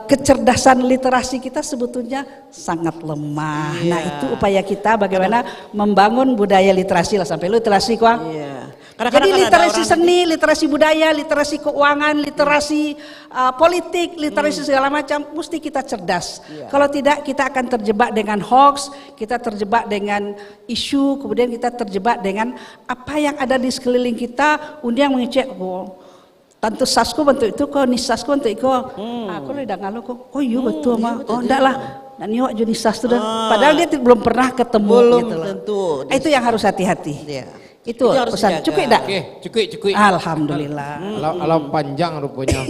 kecerdasan literasi kita sebetulnya sangat lemah. Nah itu upaya kita bagaimana membangun budaya literasi lah, sampai literasi kok. Jadi literasi seni, literasi budaya, literasi keuangan, literasi politik, literasi segala macam, mesti kita cerdas. Kalau tidak, kita akan terjebak dengan hoax, kita terjebak dengan isu, kemudian kita terjebak dengan apa yang ada di sekeliling kita. Undian mengecek, Tante Sasko bentuk itu kok, Nisasko bentuk itu. Aku udah ngalu kok. Oh iya betul mah. Oh enggak lah. Dan yuk Junisas sudah. Padahal dia belum pernah ketemu. Belum gitu tentu. Itu yang harus hati-hati. Itu pesan. Cukup enggak? Cukup. Alhamdulillah. Alam panjang rupanya.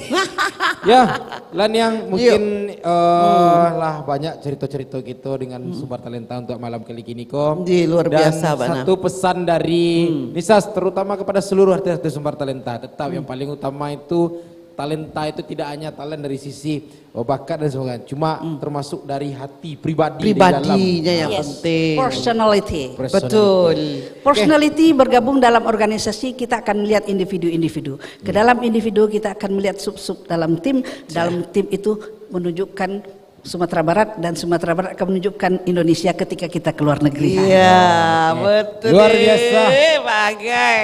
Ya, lan yang mungkin lah banyak cerita-cerita gitu dengan Sumber Talenta untuk malam kali ini kok. Luar biasa, Dan satu pesan dari Nisas terutama kepada seluruh artis-artis Sumber Talenta, tetap yang paling utama itu talenta itu tidak hanya talent dari sisi bakat dan sebagainya, cuma termasuk dari hati pribadinya yang penting. Personality. Betul. Personality bergabung dalam organisasi, kita akan melihat individu-individu. Ke dalam individu kita akan melihat sub-sub dalam tim. Dalam tim itu menunjukkan Sumatera Barat, dan Sumatera Barat akan menunjukkan Indonesia ketika kita keluar negeri. Betul. Luar biasa. Bagai.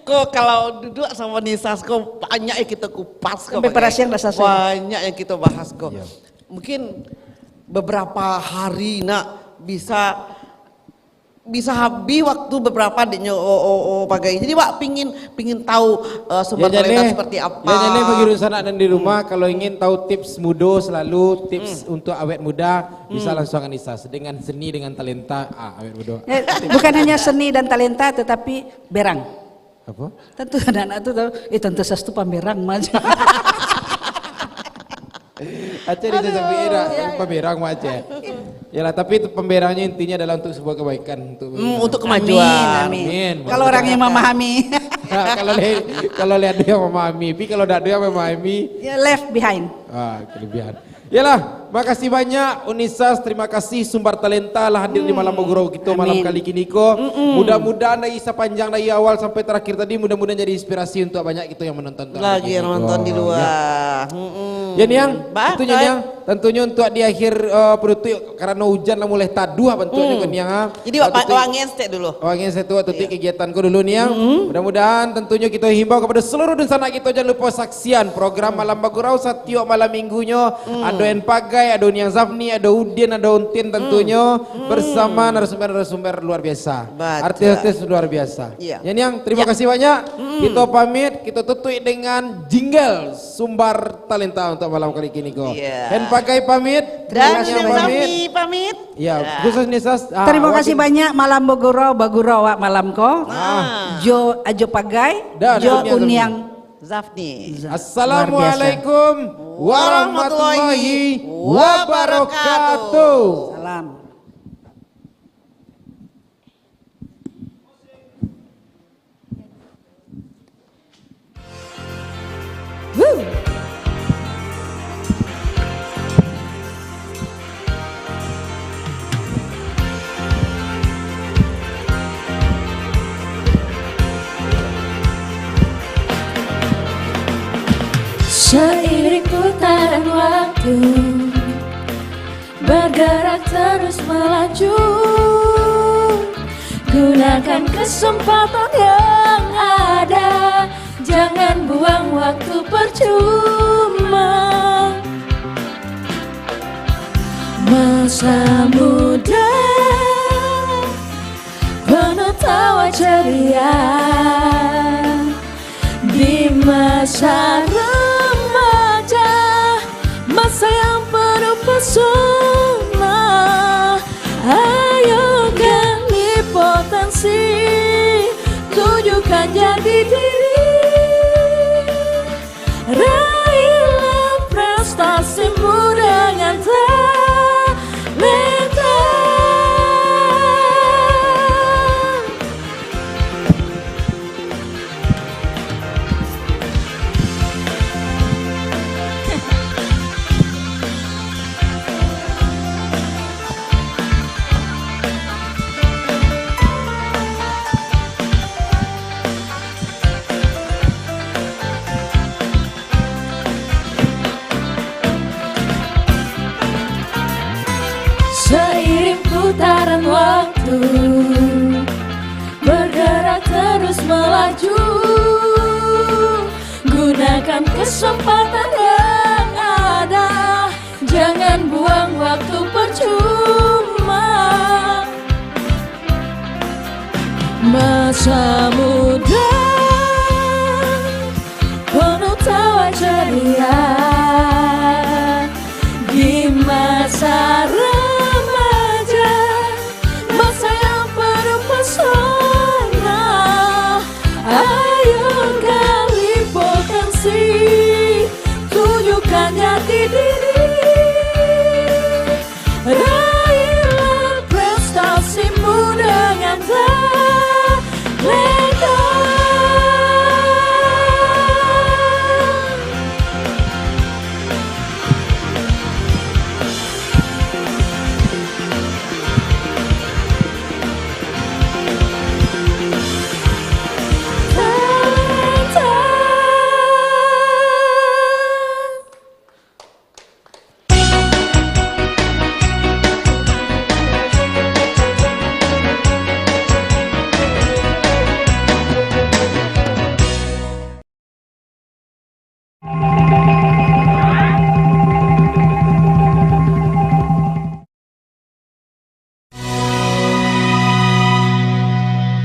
Kok kalau duduk sama Nisas kok banyak yang kita kupas kok. Sampai pada siang dah selesai. Banyak yang kita bahas kok. Mungkin beberapa hari nak bisa habis waktu beberapa adiknya bagai. Jadi Wak pingin tahu Sumber Talenta seperti apa. Jadi bagi sana dan di rumah kalau ingin tahu tips muda, selalu tips untuk awet muda, bisa langsung Nisas dengan seni dengan talenta awet muda. Bukan hanya seni dan talenta tetapi berang. Apa? Tentu anak-anak itu tahu, tentu sesuatu pemberang mas. Aceh di sampai era pemberang macam. Yalah, tapi itu pemberangnya intinya adalah untuk sebuah kebaikan, untuk kemajuan. Amin. Kalau orang yang memahami. Kalau lihat dia memahami, tapi kalau tidak dia memahami, left behind. Kelebihan. Yalah, makasih banyak Unisas, terima kasih Sumber Talenta lah hadir di malam bergurau kita malam kali ini kok. Mudah-mudahan dari sepanjang dari awal sampai terakhir tadi, mudah-mudahan jadi inspirasi untuk banyak itu yang menonton. Lagi yang nonton di luar. Ya yang tentunya untuk di akhir penutup karena hujan lah mulai taduh bentuknya kan yang. Jadi wangian stay dulu. Wangian stay tuh tutup kegiatanku dulu nih yang. Mudah-mudahan tentunya kita himbau kepada seluruh sana kita jangan lupa saksian program malam bergurau setiap malam minggunya. Ada yang pagai, ada yang Zafni, ada Udin, ada Untin tentunya bersama narasumber luar biasa. Artis-artis luar biasa. Yang terima kasih banyak. Kita pamit, kita tutup dengan jingle Sumber Talenta untuk malam kali ini kok. Dan pakai pamit, dan pamit. Ya, khusus Nisas. Terima kasih banyak malam Bagurau malam ko. Jo Ajo Pagai, Jo Uniang Zafni. Assalamualaikum warahmatullahi wabarakatuh. Salam. Seiring putaran waktu bergerak terus melaju. Gunakan kesempatan yang ada, jangan buang waktu percuma. Masa muda penuh tawa ceria, di masa remaja, masa yang penuh pesona. Ayo gali potensi, tunjukkan jati diri, raihlah prestasimu dengan talenta. Seiring putaran waktu, bergerak terus melaju. Gunakan kesempatan yang ada, jangan buang waktu percuma. Masa muda penuh tawa ceria, di masa remaja, masa yang penuh pesona. Ayo gali potensi, tunjukkan jati diri,